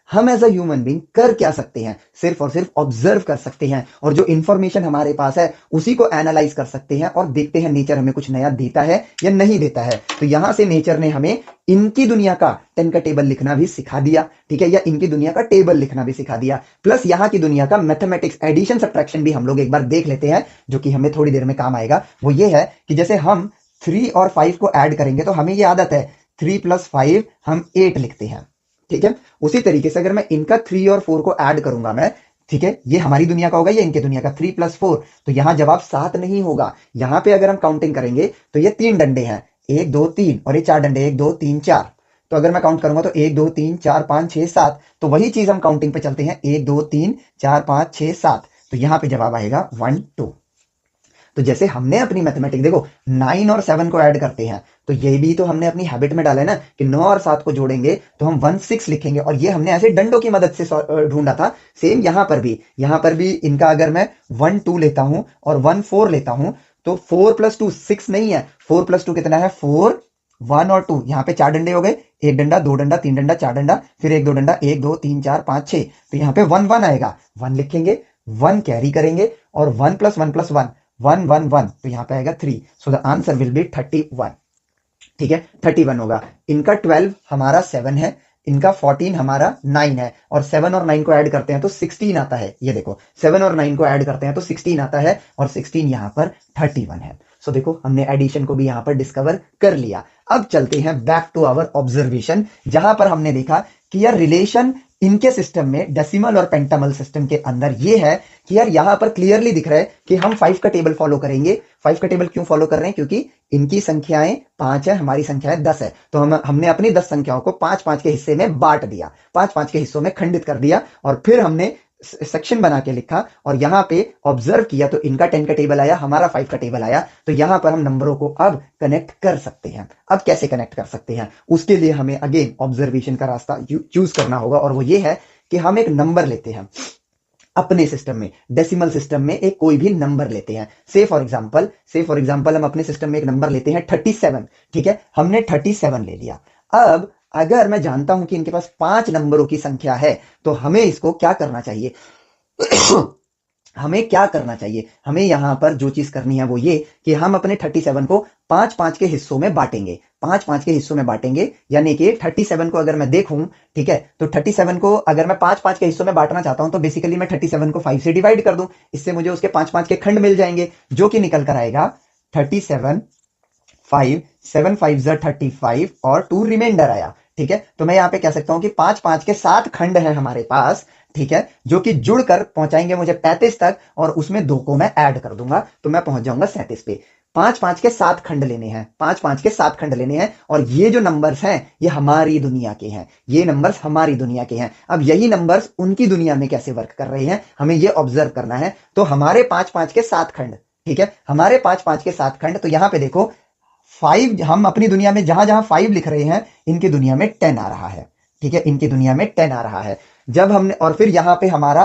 हम एज अ ह्यूमन बीइंग कर क्या सकते हैं, सिर्फ और सिर्फ ऑब्जर्व कर सकते हैं, और जो इंफॉर्मेशन हमारे पास है उसी को एनालाइज कर सकते हैं, और देखते हैं नेचर हमें कुछ नया देता है या नहीं देता है। तो यहां से नेचर ने हमें इनकी दुनिया का 10 का टेबल लिखना भी सिखा दिया, ठीक है, या इनकी दुनिया का टेबल लिखना भी सिखा दिया, प्लस यहाँ की दुनिया का मैथमेटिक्स एडिशन सब्ट्रैक्शन भी हम लोग एक बार देख लेते हैं, जो कि हमें थोड़ी देर में काम आएगा। वो ये है कि जैसे हम 3 और 5 को ऐड करेंगे तो हमें ये आदत है 3 + 5 हम 8 लिखते हैं, ठीक है। उसी तरीके से अगर मैं इनका 3 और 4 को ऐड करूंगा मैं, ठीक है, ये हमारी दुनिया का होगा, ये इनकी दुनिया का 3 + 4, तो यहां जवाब 7 नहीं होगा। यहां पे अगर हम काउंटिंग करेंगे तो ये 3 डंडे हैं, 1 2 3, और ये 4 डंडे 1 2 3 4। तो अगर मैं काउंट करूंगा तो 1 2 3 4 5 6 7, तो वही चीज हम काउंटिंग पे चलते हैं 1 2 3 4 5 6 7, तो यहां पे जवाब आएगा 1 2। तो जैसे हमने अपनी मैथमेटिक्स देखो 9 और 7 को ऐड करते हैं, तो ये भी तो हमने अपनी हैबिट में डाला है ना कि 9 और 7 को जोड़ेंगे तो हम 1 6 लिखेंगे, और ये हमने ऐसे डंडों की मदद से ढूंढा था। सेम यहां पर भी इनका अगर मैं 1 2 लेता हूं और 1 4 लेता हूं, तो 4 + 2 6 नहीं है, 4 + 2 कितना है 4 1 और 2, यहाँ पे 4 डंडे हो गए, 1 डंडा 2 डंडा 3 डंडा 4 डंडा, फिर 1 2 डंडा 1 2 3 4 5 6, तो यहाँ पे 1 1 आएगा, 1 लिखेंगे, 1 कैरी करेंगे, और 1 + 1 + 1 1 1 1, तो यहाँ पे आएगा 3। So the answer will be 31, ठीक है, 31 होगा। इनका 12 हमारा 7 है, इनका 14 हमारा 9 है, और 7 और 9 को ऐड करते हैं तो 16 आता है। ये देखो 7 और 9 को ऐड करते हैं तो 16 आता है, और 16 यहाँ पर 31 है। सो देखो हमने एडिशन को भी यहाँ पर डिस्कवर कर लिया। अब चलते हैं बैक टू आवर ऑब्जर्वेशन, जहां पर हमने देखा कि यार रिलेशन इनके सिस्टम में, डेसिमल और पेंटामल सिस्टम के अंदर ये है कि यार यहां पर क्लियरली दिख रहा है कि हम 5 का टेबल फॉलो करेंगे। 5 का टेबल क्यों फॉलो कर रहे हैं, क्योंकि इनकी संख्याएं 5 है, हमारी संख्याएं 10 है, तो हमने अपनी 10 संख्याओं को 5 5 के हिस्से में बांट दिया, 5 5 के हिस्सों में खंडित कर दिया, और फिर हमने सेक्शन बना के लिखा, और यहां पे ऑब्जर्व किया तो इनका 10 का टेबल आया, हमारा 5 का टेबल आया। तो यहां पर हम नंबरों को अब कनेक्ट कर सकते हैं। अब कैसे कनेक्ट कर सकते हैं, उसके लिए हमें अगेन ऑब्जर्वेशन का रास्ता चूज करना होगा, और वो ये है कि हम एक नंबर लेते हैं अपने सिस्टम में, डेसिमल सिस्टम में एक कोई भी नंबर लेते हैं। से फॉर एग्जांपल हम अपने सिस्टम में एक नंबर लेते हैं 37, ठीक है, हमने 37 ले लिया। अब अगर मैं जानता हूं कि इनके पास 5 नंबरों की संख्या है, तो हमें इसको क्या करना चाहिए हमें क्या करना चाहिए, हमें यहां पर जो चीज करनी है वो ये कि हम अपने 37 को 5 5 के हिस्सों में बांटेंगे, 5 5 के हिस्सों में बांटेंगे, यानी कि 37 को अगर मैं देखूं, ठीक है, तो 37 को अगर मैं 5 5 के हिस्सों में बांटना चाहता हूं, तो बेसिकली मैं 37 को 5 से डिवाइड कर दूं, इससे मुझे उसके 5 5 के खंड मिल जाएंगे, जो कि निकल कर आएगा 37 5 7 5 35 और 2 रिमाइंडर आया, ठीक है। तो मैं यहां पे कह सकता हूं कि 5 5 के 7 खंड है हमारे पास, ठीक है, जो कि जुड़कर पहुंचाएंगे मुझे 35 तक, और उसमें 2 को मैं ऐड कर दूंगा तो मैं पहुंच जाऊंगा 37 पे। 5 5 के 7 खंड लेने हैं, 5 5 के 7 खंड लेने हैं, और ये जो नंबर्स हैं ये हमारी दुनिया के हैं, ये नंबर्स हमारी दुनिया के हैं। अब यही नंबर्स उनकी दुनिया में कैसे वर्क कर रहे हैं, हमें ये ऑब्जर्व करना है। तो हमारे 5 5 के 7 खंड, ठीक है, हमारे 5 5 के 7 खंड, तो यहां पे देखो 5, हम अपनी दुनिया में जहां जहां 5 लिख रहे हैं, इनकी दुनिया में 10 आ रहा है, ठीक है, इनकी दुनिया में 10 आ रहा है। जब हमने, और फिर यहां पे हमारा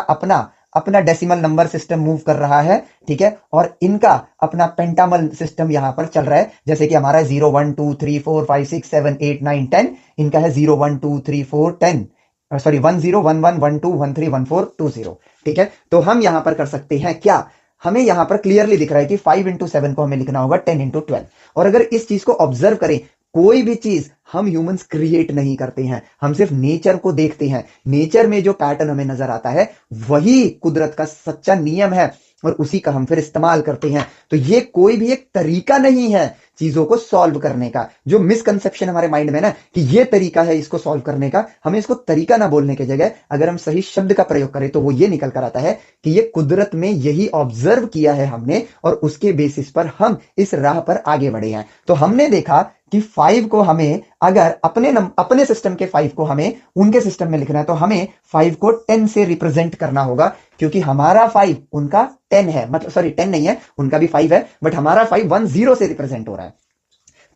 अपना डेसिमल नंबर सिस्टम मूव कर रहा है, ठीक है, और इनका अपना पेंटामल सिस्टम यहां पर चल रहा है, जैसे कि हमारा 0 1 2 3 4 5 6 7 8 9 10, इनका है 0 1 2 3 4 10, सॉरी 1 0 1 1 1 2 1 3 1 4 2 0, ठीक है। तो हम यहां पर कर सकते हैं क्या, हमें यहां पर क्लियरली दिख रहा है कि 5 × 7 को हमें लिखना होगा 10 × 12, और अगर इस चीज को ऑब्जर्व करें कोई भी चीज हम ह्यूमंस क्रिएट नहीं करते हैं, हम सिर्फ नेचर को देखते हैं। नेचर में जो पैटर्न हमें नजर आता है वही कुदरत का सच्चा नियम है और उसी का हम फिर इस्तेमाल करते हैं। तो ये कोई भी एक तरीका नहीं है चीजों को सॉल्व करने का। जो मिसकंसेप्शन हमारे माइंड में ना कि ये तरीका है इसको सॉल्व करने का, हमें इसको तरीका ना बोलने की जगह अगर हम सही शब्द का प्रयोग करें तो वो ये निकल कर आता है कि ये कुदरत में यही ऑब्जर्व किया है हमने और उसके बेसिस पर हम इस राह पर आगे बढ़े हैं। तो हमने देखा कि 5 को हमें अगर अपने सिस्टम के 5 को हमें उनके सिस्टम में लिखना है तो हमें 5 को 10 से रिप्रेजेंट करना होगा, क्योंकि हमारा 5 उनका 10 है, मतलब सॉरी 10 नहीं है, उनका भी 5 है, बट हमारा 5 10 से रिप्रेजेंट हो रहा है।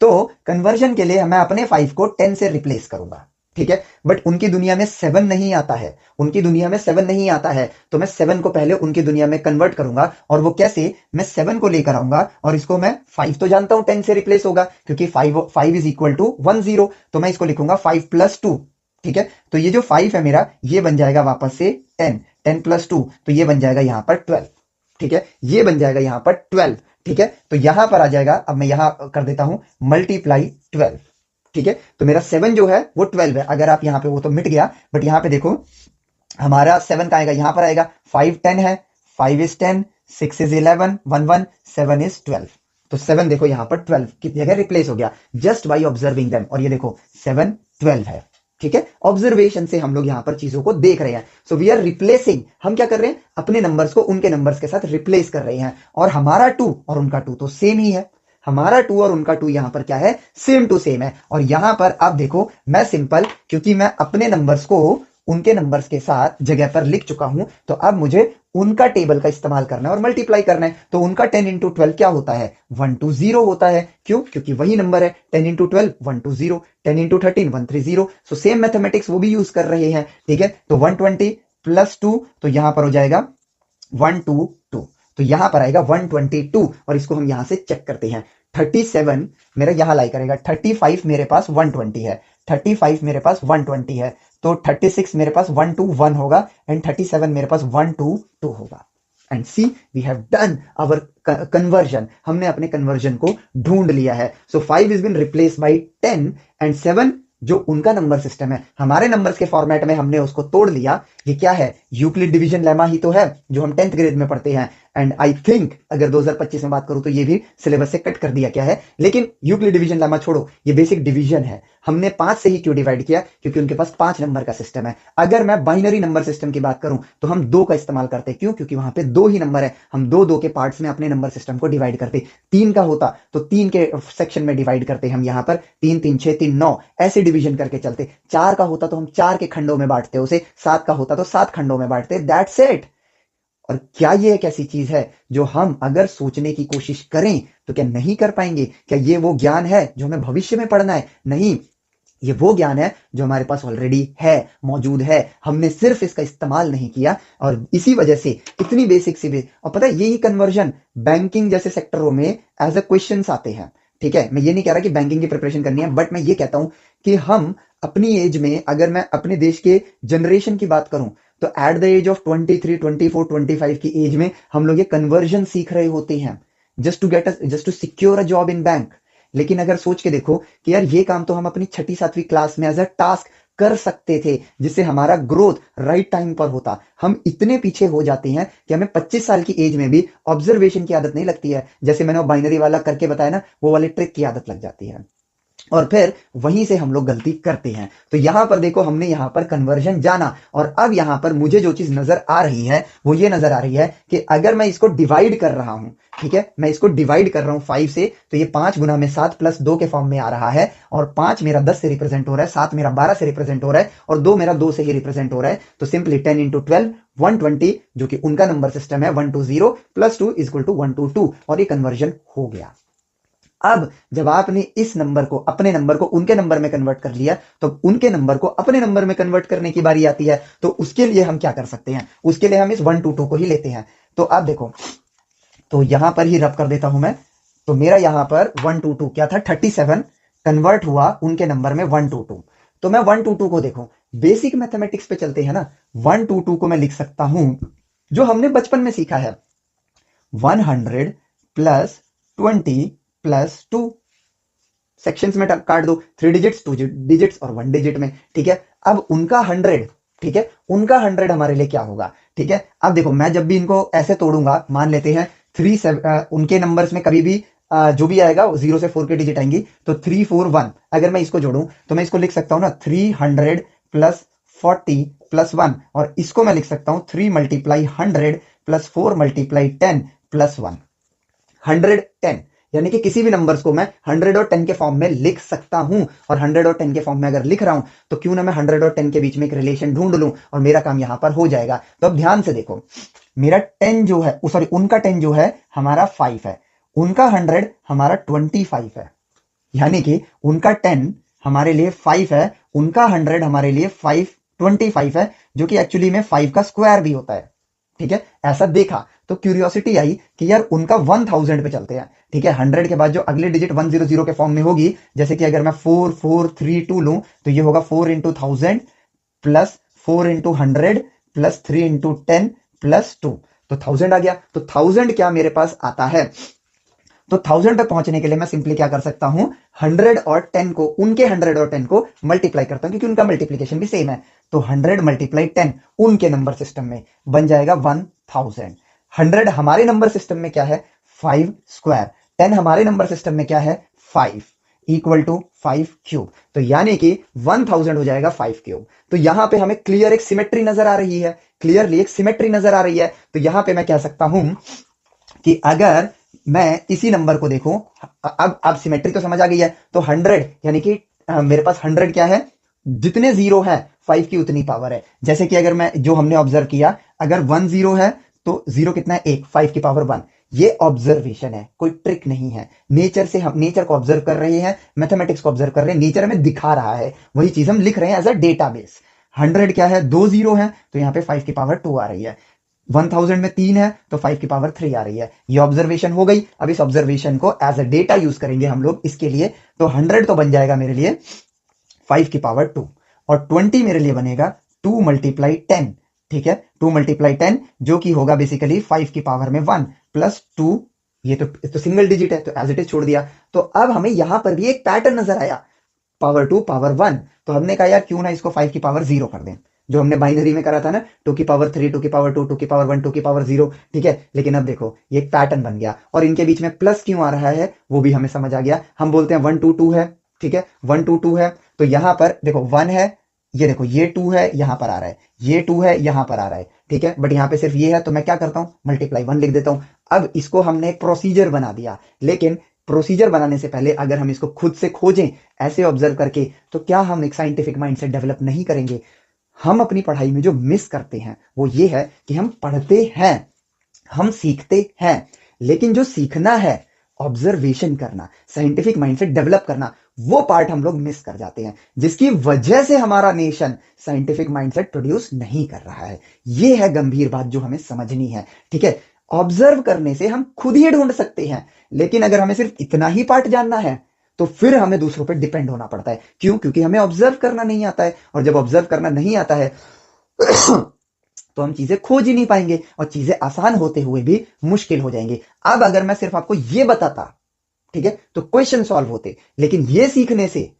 तो कन्वर्जन के लिए मैं अपने 5 को 10 से रिप्लेस करूंगा, ठीक है। बट उनकी दुनिया में 7 नहीं आता है, उनकी दुनिया में 7 नहीं आता है, तो मैं 7 को पहले उनकी दुनिया में कन्वर्ट करूंगा। और वो कैसे? मैं 7 को लेकर आऊंगा और इसको मैं 5 तो जानता हूं 10 से रिप्लेस होगा, क्योंकि 5 इज इक्वल टू 10, तो मैं इसको लिखूंगा 5 प्लस 2, ठीक है। तो ये जो 5 है मेरा, ये बन जाएगा वापस से 10 प्लस 2, तो ये बन जाएगा यहां पर 12, ठीक है। ये बन जाएगा यहां पर 12, ठीक है। तो यहां पर आ जाएगा, अब मैं यहां कर देता हूं मल्टीप्लाई 12, ठीक है। तो मेरा 7 जो है वो 12 है। अगर आप यहां पे, वो तो मिट गया, बट यहां पे देखो हमारा 7 का आएगा, यहां पर आएगा 5 10 है, 5 इज 10, 6 इज 11, 1 1, 7 इज 12। तो 7 देखो यहां पर 12 की जगह रिप्लेस हो गया जस्ट बाई ऑब्जर्विंग देम। और ये देखो 7 12 है, ठीक है। ऑब्जर्वेशन से हम लोग यहां पर चीजों को देख रहे हैं। सो वी आर रिप्लेसिंग, हम क्या कर रहे हैं? अपने नंबर्स को उनके नंबर्स के साथ रिप्लेस कर रहे हैं। और हमारा 2 और उनका 2 तो सेम ही है, हमारा 2 और उनका 2 यहां पर क्या है? सेम टू सेम है। और यहां पर आप देखो, मैं सिंपल, क्योंकि मैं अपने नंबर्स को उनके नंबर्स के साथ जगह पर लिख चुका हूं, तो अब मुझे उनका टेबल का इस्तेमाल करना है और मल्टीप्लाई करना है। तो उनका 10 इंटू 12 क्या होता है? 120 होता है। क्यों? क्योंकि वही नंबर है। 10 into 12 120, 10 into 13 130। So same mathematics वो भी यूज कर रहे हैं, ठीक है। तो 120 प्लस 2, तो यहां पर हो जाएगा 122, तो यहां पर आएगा 122। और इसको हम यहां से चेक करते हैं। 37 मेरा यहां लाई करेगा, 35 मेरे पास 120 है, 35 मेरे पास 120 है, तो 36 मेरे पास 121 होगा एंड 37 मेरे पास 122 होगा। And see we have done our conversion, हमने अपने कन्वर्जन को ढूंढ लिया है। So 5 is been replace by 10 and 7 जो उनका नंबर सिस्टम है, हमारे नंबर्स के फॉर्मेट में हमने उसको तोड़ लिया। ये क्या है? यूक्लिड डिवीजन लेमा ही तो है जो हम 10th ग्रेड में पढ़ते हैं। एंड आई थिंक अगर 2025 में बात करूं तो ये भी सिलेबस से कट कर दिया क्या है, लेकिन यूक्लिड डिवीजन लेमा छोड़ो, ये बेसिक डिवीजन है। हमने 5 से ही क्यों डिवाइड किया? क्योंकि उनके पास 5 नंबर का सिस्टम है। अगर मैं बाइनरी नंबर सिस्टम की बात करूं तो हम 2 का इस्तेमाल करते। क्यों? क्योंकि वहां पे 2 ही नंबर है, हम 2 के पार्ट्स में अपने नंबर सिस्टम को डिवाइड करते। 3 का होता तो 3 के सेक्शन में डिवाइड करते हम, यहां पर 3 3 6 3 9 ऐसे डिवीजन करके चलते। 4 का होता तो हम 4 के खंडों में बांटते उसे, 7 का होता तो 7 खंडों में बांटते। That's it. और क्या ये एक ऐसी चीज है जो हम अगर सोचने की कोशिश करें तो क्या नहीं कर पाएंगे? क्या ये वो ज्ञान है जो हमें भविष्य में पढ़ना है? नहीं, ये वो ज्ञान है जो हमारे पास ऑलरेडी है, मौजूद है, हमने सिर्फ इसका इस्तेमाल नहीं किया। और इसी वजह से इतनी बेसिक सी और पता है यही कन्वर्जन बैंकिंग जैसे सेक्टरों में एज अ क्वेश्चन आते हैं, ठीक है। मैं ये नहीं कह रहा कि बैंकिंग की प्रिपरेशन करनी है, बट मैं ये कहता हूं कि हम अपनी एज में, अगर मैं अपने देश के जनरेशन की बात करूं तो एट द एज ऑफ 23 24 25 की एज में हम लोग ये कन्वर्जन सीख रहे होते हैं just to secure a job in bank. लेकिन अगर सोच के देखो कि यार ये काम तो हम अपनी 6ठी 7वीं क्लास में एज अ टास्क कर सकते थे, जिससे हमारा ग्रोथ राइट टाइम पर होता। हम इतने पीछे हो जाते हैं कि हमें 25 साल की एज में भी ऑब्जर्वेशन की आदत नहीं लगती है। जैसे मैंने वो बाइनरी वाला करके बताया ना, वो वाली ट्रिक की आदत लग जाती है और फिर वहीं से हम लोग गलती करते हैं। तो यहां पर देखो, हमने यहां पर कन्वर्जन जाना और अब यहां पर मुझे जो चीज नजर आ रही है वो ये नजर आ रही है कि अगर मैं इसको डिवाइड कर रहा हूं, ठीक है, मैं इसको डिवाइड कर रहा हूं 5 से, तो ये 5 गुना में 7 प्लस 2 के फॉर्म में आ रहा है। और 5 मेरा 10 से रिप्रेजेंट हो रहा है, 7 मेरा 12 से रिप्रेजेंट हो रहा है और 2 मेरा 2 से ही रिप्रेजेंट हो रहा है। तो सिंपली 10 इंटू 12 120, जो कि उनका नंबर सिस्टम है 120 प्लस 2 इज इक्वल टू 122, और ये कन्वर्जन हो गया। अब जब आपने इस नंबर को, अपने नंबर को उनके नंबर में कन्वर्ट कर लिया, तो उनके नंबर को अपने नंबर में कन्वर्ट करने की बारी आती है। तो उसके लिए हम क्या कर सकते हैं? उसके लिए हम इस 122 को ही लेते हैं। तो आप देखो, तो यहां पर ही रब कर देता हूं मैं। तो मेरा यहां पर 122 क्या था? 37 कन्वर्ट हुआ उनके नंबर में 122। तो मैं 122 को देखो, बेसिक मैथमेटिक्स पे चलते हैं ना, 122 को मैं लिख सकता हूं जो हमने बचपन में सीखा है, 100 प्लस 20 प्लस 2। सेक्शंस में काट दो, 3 डिजिट्स, 2 डिजिट्स और 1 डिजिट में, ठीक है। अब उनका 100, ठीक है, उनका 100 हमारे लिए क्या होगा, ठीक है। अब देखो मैं जब भी इनको ऐसे तोड़ूंगा, मान लेते हैं 3 उनके नंबर्स में कभी भी जो भी आएगा 0 से 4 के डिजिट आएंगी, तो 341 अगर मैं इसको जोड़ूं तो मैं इसको लिख सकता हूं ना 300 प्लस 40 प्लस 1, और इसको मैं लिख सकता हूं 3 मल्टीप्लाई 100 प्लस 4 मल्टीप्लाई 10 प्लस 1, 110। यानी कि किसी भी नंबर्स को मैं 100 और 10 के फॉर्म में लिख सकता हूं, और 100 और 10 के फॉर्म में अगर लिख रहा हूं तो क्यों ना मैं 100 और 10 के बीच में एक रिलेशन ढूंढ लूं और मेरा काम यहां पर हो जाएगा। तो अब ध्यान से देखो, मेरा 10 जो है, सॉरी उनका 10 जो है हमारा 5 है, उनका 100 हमारा 25 है, यानी कि उनका 10 हमारे लिए 5 है, उनका 100 हमारे लिए 25 है, जो कि एक्चुअली में 5 का स्क्वायर भी होता है, ठीक है। ऐसा देखा तो क्यूरियोसिटी आई कि यार उनका 1000 पे चलते हैं, ठीक है। 100 के बाद जो अगली डिजिट 100 के फॉर्म में होगी, जैसे कि अगर मैं 4 4 3 2 लूं तो ये होगा 4 into 1000 plus 4 into 100 plus 3 into 10 plus 2, तो 1000 आ गया। तो 1000 क्या मेरे पास आता है, तो 1000 तक पहुंचने के लिए मैं सिंपली क्या कर सकता हूं, 100 और 10 को, उनके 100 और 10 को मल्टीप्लाई करता हूं, क्योंकि उनका मल्टीप्लीकेशन भी सेम है। तो 100 मल्टीप्लाई 10 उनके नंबर सिस्टम में बन जाएगा 1000। 100 हमारे नंबर सिस्टम में क्या है, 5 स्क्वायर, 10 हमारे नंबर सिस्टम में क्या है, 5, इक्वल टू 5 क्यूब। तो यानी कि 1000 हो जाएगा 5 क्यूब। तो यहां पे हमें क्लियर एक सिमेट्री नजर आ रही है, क्लियरली एक सिमेट्री नजर आ रही है। तो यहां पे मैं कह सकता हूं कि अगर मैं इसी नंबर को देखूं, अब सिमेट्री तो समझ आ गई है। तो 100 यानी कि मेरे पास 100 क्या है, जितने जीरो है 5 की उतनी पावर है। जैसे कि अगर मैं, जो हमने ऑब्जर्व किया, अगर 1 0 है तो 0 कितना है, 1, 5 की पावर 1। ये ऑब्जर्वेशन है, कोई ट्रिक नहीं है। नेचर से हम नेचर को ऑब्जर्व कर रहे हैं, मैथमेटिक्स को ऑब्जर्व कर रहे हैं, नेचर हमें दिखा रहा है, वही चीज हम लिख रहे हैं एज अ डेटाबेस। 100 क्या है, 2 जीरो है, तो यहां पे 5 की पावर 2 आ रही है। 1000 में 3 है तो 5 की पावर 3 आ रही है। ये ऑब्जर्वेशन हो गई। अब इस ऑब्जर्वेशन को एज अ डेटा यूज करेंगे हम लोग इसके लिए। तो 100 तो बन जाएगा मेरे लिए 5 की पावर 2, और 20 मेरे लिए बनेगा 2 मल्टीप्लाई 10, ठीक है, 2 मल्टीप्लाई 10, जो कि होगा बेसिकली 5 की पावर में 1 प्लस 2। ये तो सिंगल डिजिट है, तो एज इट इज छोड़ दिया। तो अब हमें यहां पर भी एक पैटर्न नजर आया, पावर 2 पावर 1। तो हमने कहा यार क्यों ना इसको 5 की पावर 0 कर दें, जो हमने बाइनरी में करा था ना, 2 की पावर 3, 2 की पावर 2, 2 की पावर 1, 2 की पावर 0, ठीक है। लेकिन अब देखो ये एक पैटर्न बन गया, और इनके बीच में प्लस क्यों आ रहा है वो भी हमें समझ आ गया। हम बोलते हैं 1 2 2 है, ठीक है, 1 2 2 है। तो यहां पर देखो 1 है, ये देखो ये 2 है, यहां पर आ रहा है, ये 2 है, यहां पर आ रहा है, ठीक है। बट यहां पे सिर्फ ये है, तो मैं क्या करता हूं, मल्टीप्लाई 1 लिख देता हूं। अब इसको हमने एक प्रोसीजर बना दिया, लेकिन प्रोसीजर बनाने से पहले अगर हम इसको खुद से खोजें ऐसे ऑब्जर्व करके, तो क्या हम एक साइंटिफिक माइंडसेट डेवलप नहीं करेंगे। हम अपनी पढ़ाई में जो मिस करते हैं वो ये है कि हम पढ़ते हैं, हम सीखते हैं, लेकिन जो सीखना है, ऑब्जर्वेशन करना, साइंटिफिक माइंडसेट डेवलप करना, वो पार्ट हम लोग मिस कर जाते हैं, जिसकी वजह से हमारा नेशन साइंटिफिक माइंडसेट प्रोड्यूस नहीं कर रहा है। ये है गंभीर बात जो हमें समझनी है, ठीक है। ऑब्जर्व करने से हम खुद ही ढूंढ सकते हैं, लेकिन अगर हमें सिर्फ इतना ही पार्ट जानना है तो फिर हमें दूसरों पर डिपेंड होना पड़ता है। क्यों? क्योंकि हमें ऑब्जर्व करना नहीं आता है, और जब ऑब्जर्व करना नहीं आता है तो हम चीजें खोज ही नहीं पाएंगे, और चीजें आसान होते हुए भी मुश्किल हो जाएंगे। अब अगर मैं सिर्फ आपको ये बताता, ठीक है, तो क्वेश्चन सॉल्व होते, लेकिन ये सीखने से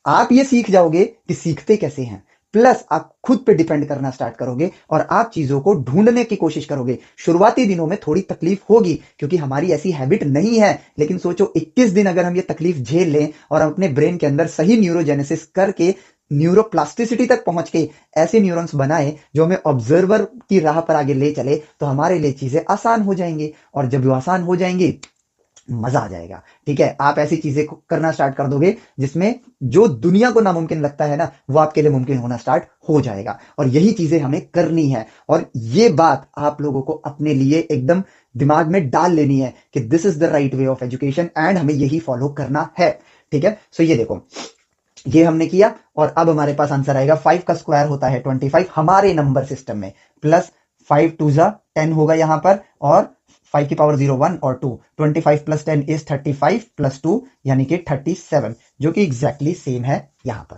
आप ये सीख जाओगे कि सीखते कैसे हैं, प्लस आप खुद पे डिपेंड करना स्टार्ट करोगे, और आप चीजों को ढूंढने की कोशिश करोगे। शुरुआती दिनों में थोड़ी तकलीफ होगी, क्योंकि हमारी ऐसी हैबिट नहीं है, लेकिन सोचो 21 दिन अगर हम ये तकलीफ झेल लें और अपने ब्रेन के अंदर सही न्यूरोजेनेसिस करके, न्यूरोप्लास्टिसिटी तक पहुंच के ऐसे न्यूरॉन्स बनाए जो हमें ऑब्जर्वर की राह पर आगे ले चले, तो हमारे लिए चीजें आसान हो जाएंगी, और जब वो आसान हो जाएंगी मजा आ जाएगा, ठीक है। आप ऐसी चीजें करना स्टार्ट कर दोगे जिसमें जो दुनिया को नामुमकिन लगता है ना, वो आपके लिए मुमकिन होना स्टार्ट हो जाएगा, और यही चीजें हमें करनी है। और ये बात आप लोगों को अपने लिए एकदम दिमाग में डाल लेनी है कि this is the right way of education, and हमें यही फॉलो करना है, ठीक है। सो ये देखो, ये हमने किया, और अब हमारे पास आंसर आएगा 5 का स्क्वायर होता है 25 हमारे नंबर सिस्टम में, प्लस 5 2 जा 10 होगा यहां पर, और 5 की पावर 0 1 और 2, 25 प्लस 10 इज 35 प्लस 2 यानी कि 37, जो कि एग्जैक्टली सेम है यहां पर।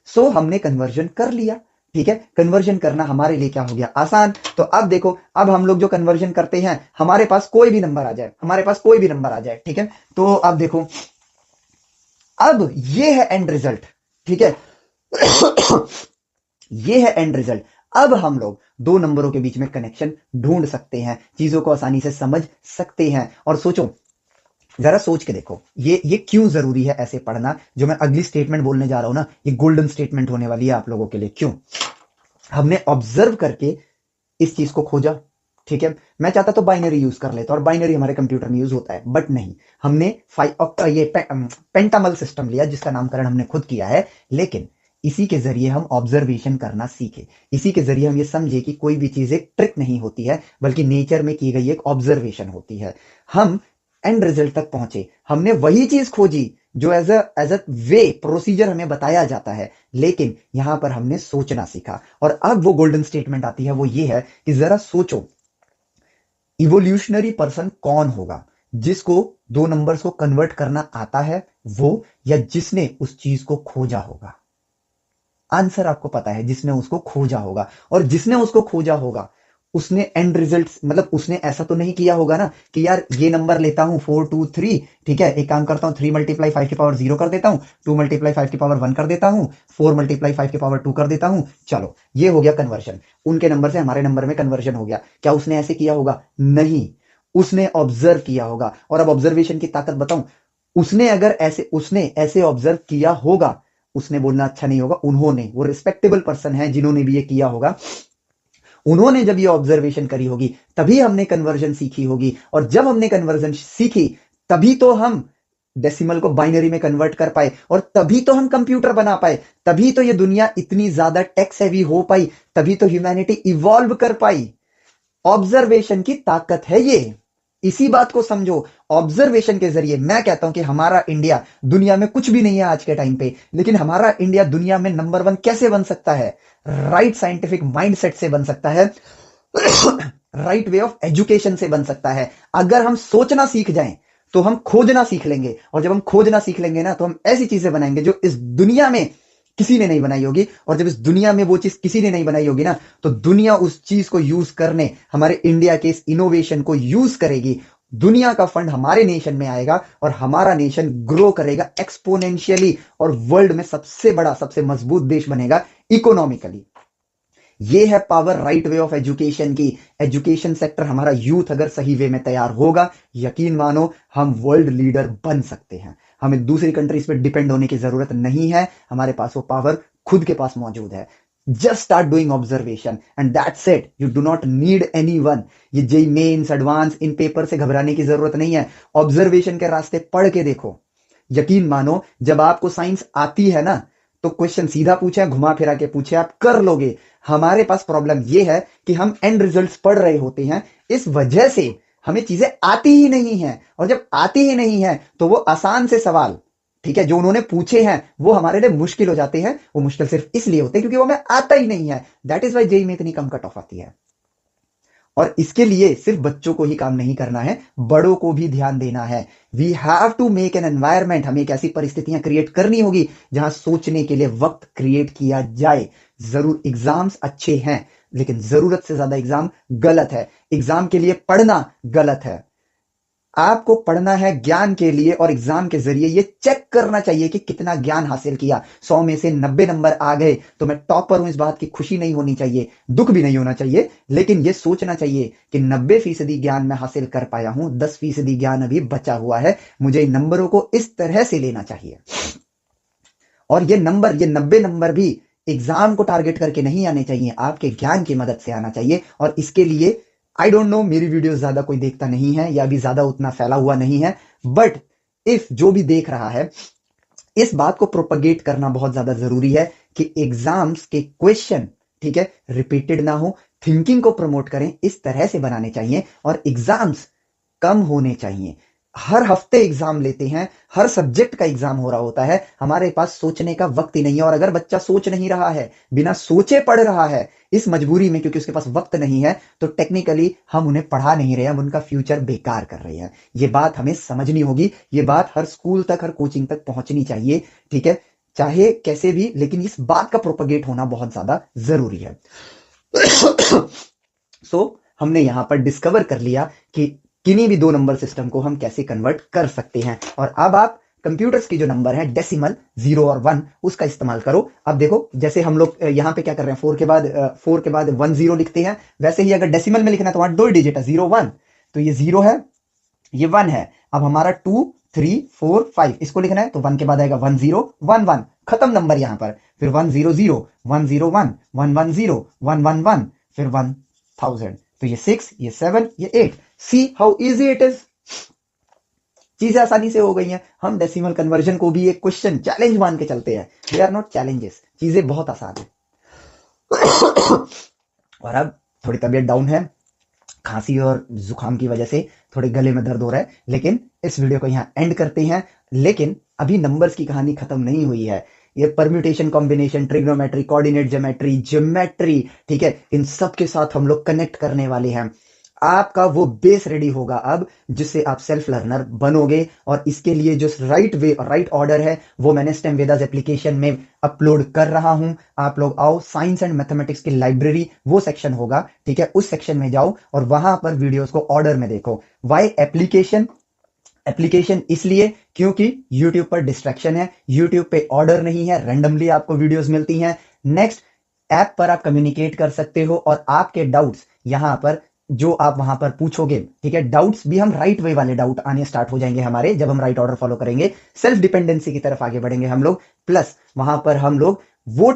सो हमने कन्वर्जन कर लिया, ठीक है। कन्वर्जन करना हमारे लिए क्या हो गया, आसान। तो अब देखो, अब हम लोग जो कन्वर्जन करते हैं, हमारे पास कोई भी नंबर आ जाए, हमारे पास कोई भी नंबर आ जाए, ठीक है। तो अब देखो, अब ये है एंड रिजल्ट, ठीक है। ये है एंड रिजल्ट। अब हम लोग दो नंबरों के बीच में कनेक्शन ढूंढ सकते हैं, चीजों को आसानी से समझ सकते हैं। और सोचो, जरा सोच के देखो, ये क्यों जरूरी है ऐसे पढ़ना। जो मैं अगली स्टेटमेंट बोलने जा रहा हूं ना, ये गोल्डन स्टेटमेंट होने वाली है आप लोगों के लिए। क्यों? हमने ऑब्जर्व करके इस चीज को खोजा, ठीक है। मैं चाहता तो बाइनरी यूज कर लेता, और बाइनरी हमारे कंप्यूटर में यूज होता है, बट नहीं, हमने ये पेंटामल सिस्टम लिया, जिसका नामकरण हमने खुद किया है। लेकिन इसी के जरिए हम ऑब्जर्वेशन करना सीखे, इसी के जरिए हम ये समझे कि कोई भी चीज एक ट्रिक नहीं होती है, बल्कि नेचर में की गई एक ऑब्जर्वेशन होती है। हम एंड रिजल्ट तक पहुंचे, हमने वही चीज खोजी जो एज अ वे प्रोसीजर हमें बताया जाता है, लेकिन यहां पर हमने सोचना सीखा। और अब वो गोल्डन स्टेटमेंट आती है, वो ये है कि जरा सोचो, इवोल्यूशनरी पर्सन कौन होगा? जिसको दो नंबर्स को कन्वर्ट करना आता है वो, या जिसने उस चीज को खोजा होगा? आंसर आपको पता है, जिसने उसको खोजा होगा। और जिसने उसको खोजा होगा, उसने एंड रिजल्ट, मतलब उसने ऐसा तो नहीं किया होगा ना कि यार ये नंबर लेता हूं 423, ठीक है, एक काम करता हूं 3 मल्टीप्लाई 5 की पावर 0 कर देता हूं, 2 मल्टीप्लाई 5 की पावर 1 कर देता हूं, 4 मल्टीप्लाई 5 की पावर 2 कर देता हूं, चलो ये हो गया कन्वर्शन। उनके नंबर से हमारे नंबर में कन्वर्शन हो गया। क्या उसने ऐसे किया होगा? नहीं, उसने ऑब्जर्व किया होगा। और अब ऑब्जर्वेशन की ताकत बताऊं, उसने ऐसे ऑब्जर्व किया होगा, उसने बोलना अच्छा नहीं होगा, उन्होंने, वो रिस्पेक्टेबल पर्सन है जिन्होंने भी ये किया होगा, उन्होंने जब ये ऑब्जर्वेशन करी होगी, तभी हमने कन्वर्जन सीखी होगी। और जब हमने कन्वर्जन सीखी, तभी तो हम डेसिमल को बाइनरी में कन्वर्ट कर पाए, और तभी तो हम कंप्यूटर बना पाए, तभी तो ये दुनिया इतनी ज्यादा टेक्स हैवी हो पाई, तभी तो ह्यूमैनिटी इवॉल्व कर पाई। ऑब्जर्वेशन की ताकत है ये, इसी बात को समझो। ऑब्जर्वेशन के जरिए मैं कहता हूं कि हमारा इंडिया दुनिया में कुछ भी नहीं है आज के टाइम पे, लेकिन हमारा इंडिया दुनिया में नंबर 1 कैसे बन सकता है? राइट साइंटिफिक माइंडसेट से बन सकता है, राइट वे ऑफ एजुकेशन से बन सकता है। अगर हम सोचना सीख जाएं तो हम खोजना सीख लेंगे, और जब हम खोजना सीख लेंगे ना, तो हम ऐसी चीजें बनाएंगे जो इस दुनिया में किसी ने नहीं बनाई होगी। और जब इस दुनिया में वो चीज किसी ने नहीं बनाई होगी ना, तो दुनिया उस चीज को यूज करने, हमारे इंडिया के इस इनोवेशन को यूज करेगी। दुनिया का फंड हमारे नेशन में आएगा, और हमारा नेशन ग्रो करेगा एक्सपोनेंशियली, और वर्ल्ड में सबसे बड़ा, सबसे मजबूत देश बनेगा इकोनॉमिकली। ये है power right way of education की। एजुकेशन सेक्टर हमारा यूथ अगर सही वे में तैयार होगा, यकीन मानो हम वर्ल्ड लीडर बन सकते हैं। हमें दूसरी कंट्रीज पे डिपेंड होने की जरूरत नहीं है, हमारे पास वो पावर खुद के पास मौजूद है। Just start doing observation and that's it, you do not need anyone. ये जेई मेंस, एडवांस, इन पेपर से घबराने की जरूरत नहीं है। ऑब्जर्वेशन के रास्ते पढ़ के देखो, यकीन मानो जब आपको साइंस आती है ना, तो क्वेश्चन सीधा पूछे, घुमा फिरा के पूछे, आप कर लोगे। हमारे पास प्रॉब्लम यह है कि हम एंड रिजल्ट्स पढ़ रहे होते हैं, इस वजह से हमें चीजें आती ही नहीं है। और जब आती ही नहीं है, तो वो आसान से सवाल, ठीक है, जो उन्होंने पूछे हैं, वो हमारे लिए मुश्किल हो जाते हैं। वो मुश्किल सिर्फ इसलिए होते हैं क्योंकि वो हमें आता ही नहीं है। दैट इज वाई जेई में इतनी कम कट ऑफ आती है। और इसके लिए सिर्फ बच्चों को ही काम नहीं करना है, बड़ों को भी ध्यान देना है। We have to make an environment, हमें एक ऐसी परिस्थितियां क्रिएट करनी होगी जहां सोचने के लिए वक्त क्रिएट किया जाए। जरूर एग्जाम्स अच्छे हैं, लेकिन जरूरत से ज्यादा एग्जाम गलत है। एग्जाम के लिए पढ़ना गलत है। आपको पढ़ना है ज्ञान के लिए, और एग्जाम के जरिए ये चेक करना चाहिए कि कितना ज्ञान हासिल किया। 100 में से 90 नंबर आ गए तो मैं टॉपर हूं, इस बात की खुशी नहीं होनी चाहिए, दुख भी नहीं होना चाहिए, लेकिन ये सोचना चाहिए कि 90% ज्ञान मैं हासिल कर पाया हूं, 10% ज्ञान अभी बचा हुआ है, मुझे इन नंबरों को इस तरह से लेना चाहिए। और ये 90 नंबर भी एग्जाम को टारगेट करके नहीं आने चाहिए, आपके ज्ञान की मदद से आना चाहिए। और इसके लिए आई डोंट नो, मेरी वीडियो ज्यादा कोई देखता नहीं है, या अभी ज्यादा उतना फैला हुआ नहीं है, बट इफ जो भी देख रहा है, इस बात को प्रोपगेट करना बहुत ज्यादा जरूरी है कि एग्जाम्स के क्वेश्चन, ठीक है, रिपीटेड ना हो, थिंकिंग को प्रमोट करें, इस तरह से बनाने चाहिए, और एग्जाम्स कम होने चाहिए। हर हफ्ते एग्जाम लेते हैं, हर सब्जेक्ट का एग्जाम हो रहा होता है, हमारे पास सोचने का वक्त ही नहीं है। और अगर बच्चा सोच नहीं रहा है, बिना सोचे पढ़ रहा है, इस मजबूरी में, क्योंकि उसके पास वक्त नहीं है, तो टेक्निकली हम उन्हें पढ़ा नहीं रहे, हम उनका फ्यूचर बेकार कर रहे हैं। ये बात हमें समझनी होगी, ये बात हर स्कूल तक, हर कोचिंग तक पहुंचनी चाहिए, ठीक है, चाहे कैसे भी, लेकिन इस बात का प्रोपगेट होना बहुत ज्यादा जरूरी है। सो हमने यहां पर डिस्कवर कर लिया कि किन्हीं भी दो नंबर सिस्टम को हम कैसे कन्वर्ट कर सकते हैं। और अब आप कंप्यूटर्स की जो नंबर है डेसिमल 0 और 1 उसका इस्तेमाल करो। अब देखो जैसे हम लोग यहाँ पे क्या कर रहे हैं, 4 के बाद 1 0 लिखते हैं, वैसे ही अगर डेसिमल में लिखना है तो वहां 2 डिजिट है, 0 1, तो ये 0 है, ये 1 है। अब हमारा 2 3 4 5 इसको लिखना है तो 1 के बाद आएगा 1 0 1 1, खत्म नंबर यहां पर। फिर 1 0 0 1 0 1 1 1 0 1 1 1, फिर 1000, तो ये 6 ये 7 ये 8। See how easy it is. चीजें आसानी से हो गई हैं। हम डेसिमल कन्वर्जन को भी एक क्वेश्चन चैलेंज मान के चलते हैं। दे आर नॉट चैलेंजेस, चीजें बहुत आसान है। और अब थोड़ी तबीयत डाउन है, खांसी और जुकाम की वजह से थोड़े गले में दर्द हो रहा है, लेकिन इस वीडियो को यहाँ एंड करते हैं। लेकिन अभी नंबर्स की कहानी खत्म नहीं हुई है। ये permutation, combination, trigonometry, coordinate geometry, geometry, ठीक है, इन सब के साथ हम लोग कनेक्ट करने वाले हैं। आपका वो बेस रेडी होगा अब, जिससे आप सेल्फ लर्नर बनोगे। और इसके लिए जो राइट वे और राइट ऑर्डर है वो मैंने स्टेम वेदास एप्लीकेशन में अपलोड कर रहा हूं। आप लोग आओ, साइंस एंड मैथमेटिक्स की लाइब्रेरी वो सेक्शन होगा, ठीक है, उस सेक्शन में जाओ और वहां पर वीडियोस को ऑर्डर में देखो। Y application? एप्लीकेशन इसलिए क्योंकि YouTube पर डिस्ट्रैक्शन है, YouTube पे ऑर्डर नहीं है, रैंडमली आपको वीडियोस मिलती हैं। नेक्स्ट, ऐप पर आप कम्युनिकेट कर सकते हो और आपके डाउट्स यहां पर जो आप वहां पर पूछोगे, ठीक है, डाउट्स भी हम राइट वे वाले डाउट आने स्टार्ट हो जाएंगे हमारे, जब हम राइट ऑर्डर फॉलो करेंगे। सेल्फ डिपेंडेंसी की तरफ आगे बढ़ेंगे हम लोग। प्लस वहां पर हम लोग वो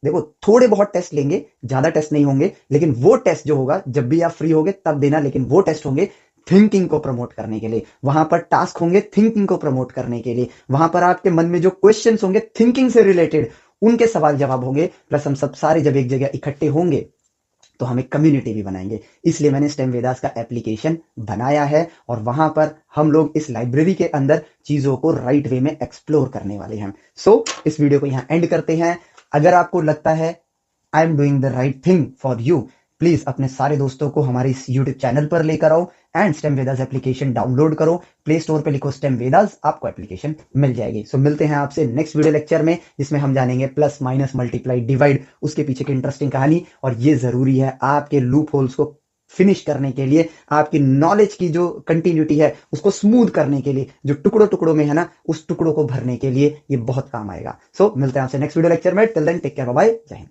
देखो थोड़े बहुत टेस्ट लेंगे, ज्यादा टेस्ट नहीं होंगे, लेकिन वो टेस्ट जो होगा जब भी आप फ्री होगे तब देना। लेकिन वो टेस्ट होंगे थिंकिंग को प्रमोट करने के लिए, वहां पर टास्क होंगे थिंकिंग को प्रमोट करने के लिए, वहां पर आपके मन में जो क्वेश्चंस होंगे थिंकिंग से रिलेटेड उनके सवाल जवाब होंगे। प्लस हम सब सारे जब एक जगह इकट्ठे होंगे तो हम एक कम्युनिटी भी बनाएंगे। इसलिए मैंने स्टेम वेदास का एप्लीकेशन बनाया है और वहां पर हम लोग इस लाइब्रेरी के अंदर चीजों को राइट वे में एक्सप्लोर करने वाले हैं। सो इस वीडियो को यहां एंड करते हैं। अगर आपको लगता है I am doing the right thing for you, please अपने सारे दोस्तों को हमारे इस यूट्यूब चैनल पर लेकर आओ and stem Vedas application download करो। प्ले स्टोर पे लिखो स्टेम वेदास, आपको एप्लीकेशन मिल जाएगी। सो मिलते हैं आपसे नेक्स्ट वीडियो लेक्चर में, जिसमें हम जानेंगे प्लस माइनस मल्टीप्लाई डिवाइड, उसके पीछे की इंटरेस्टिंग कहानी। और ये जरूरी है आपके लूप होल्स को फिनिश करने के लिए, आपकी नॉलेज की जो कंटिन्यूटी है उसको स्मूथ करने के लिए, जो टुकड़ों टुकड़ों में है ना, उस टुकड़ों को भरने के लिए ये बहुत काम आएगा। सो मिलते हैं आपसे नेक्स्ट वीडियो लेक्चर में। Till then take care, bye bye, Jai Hind.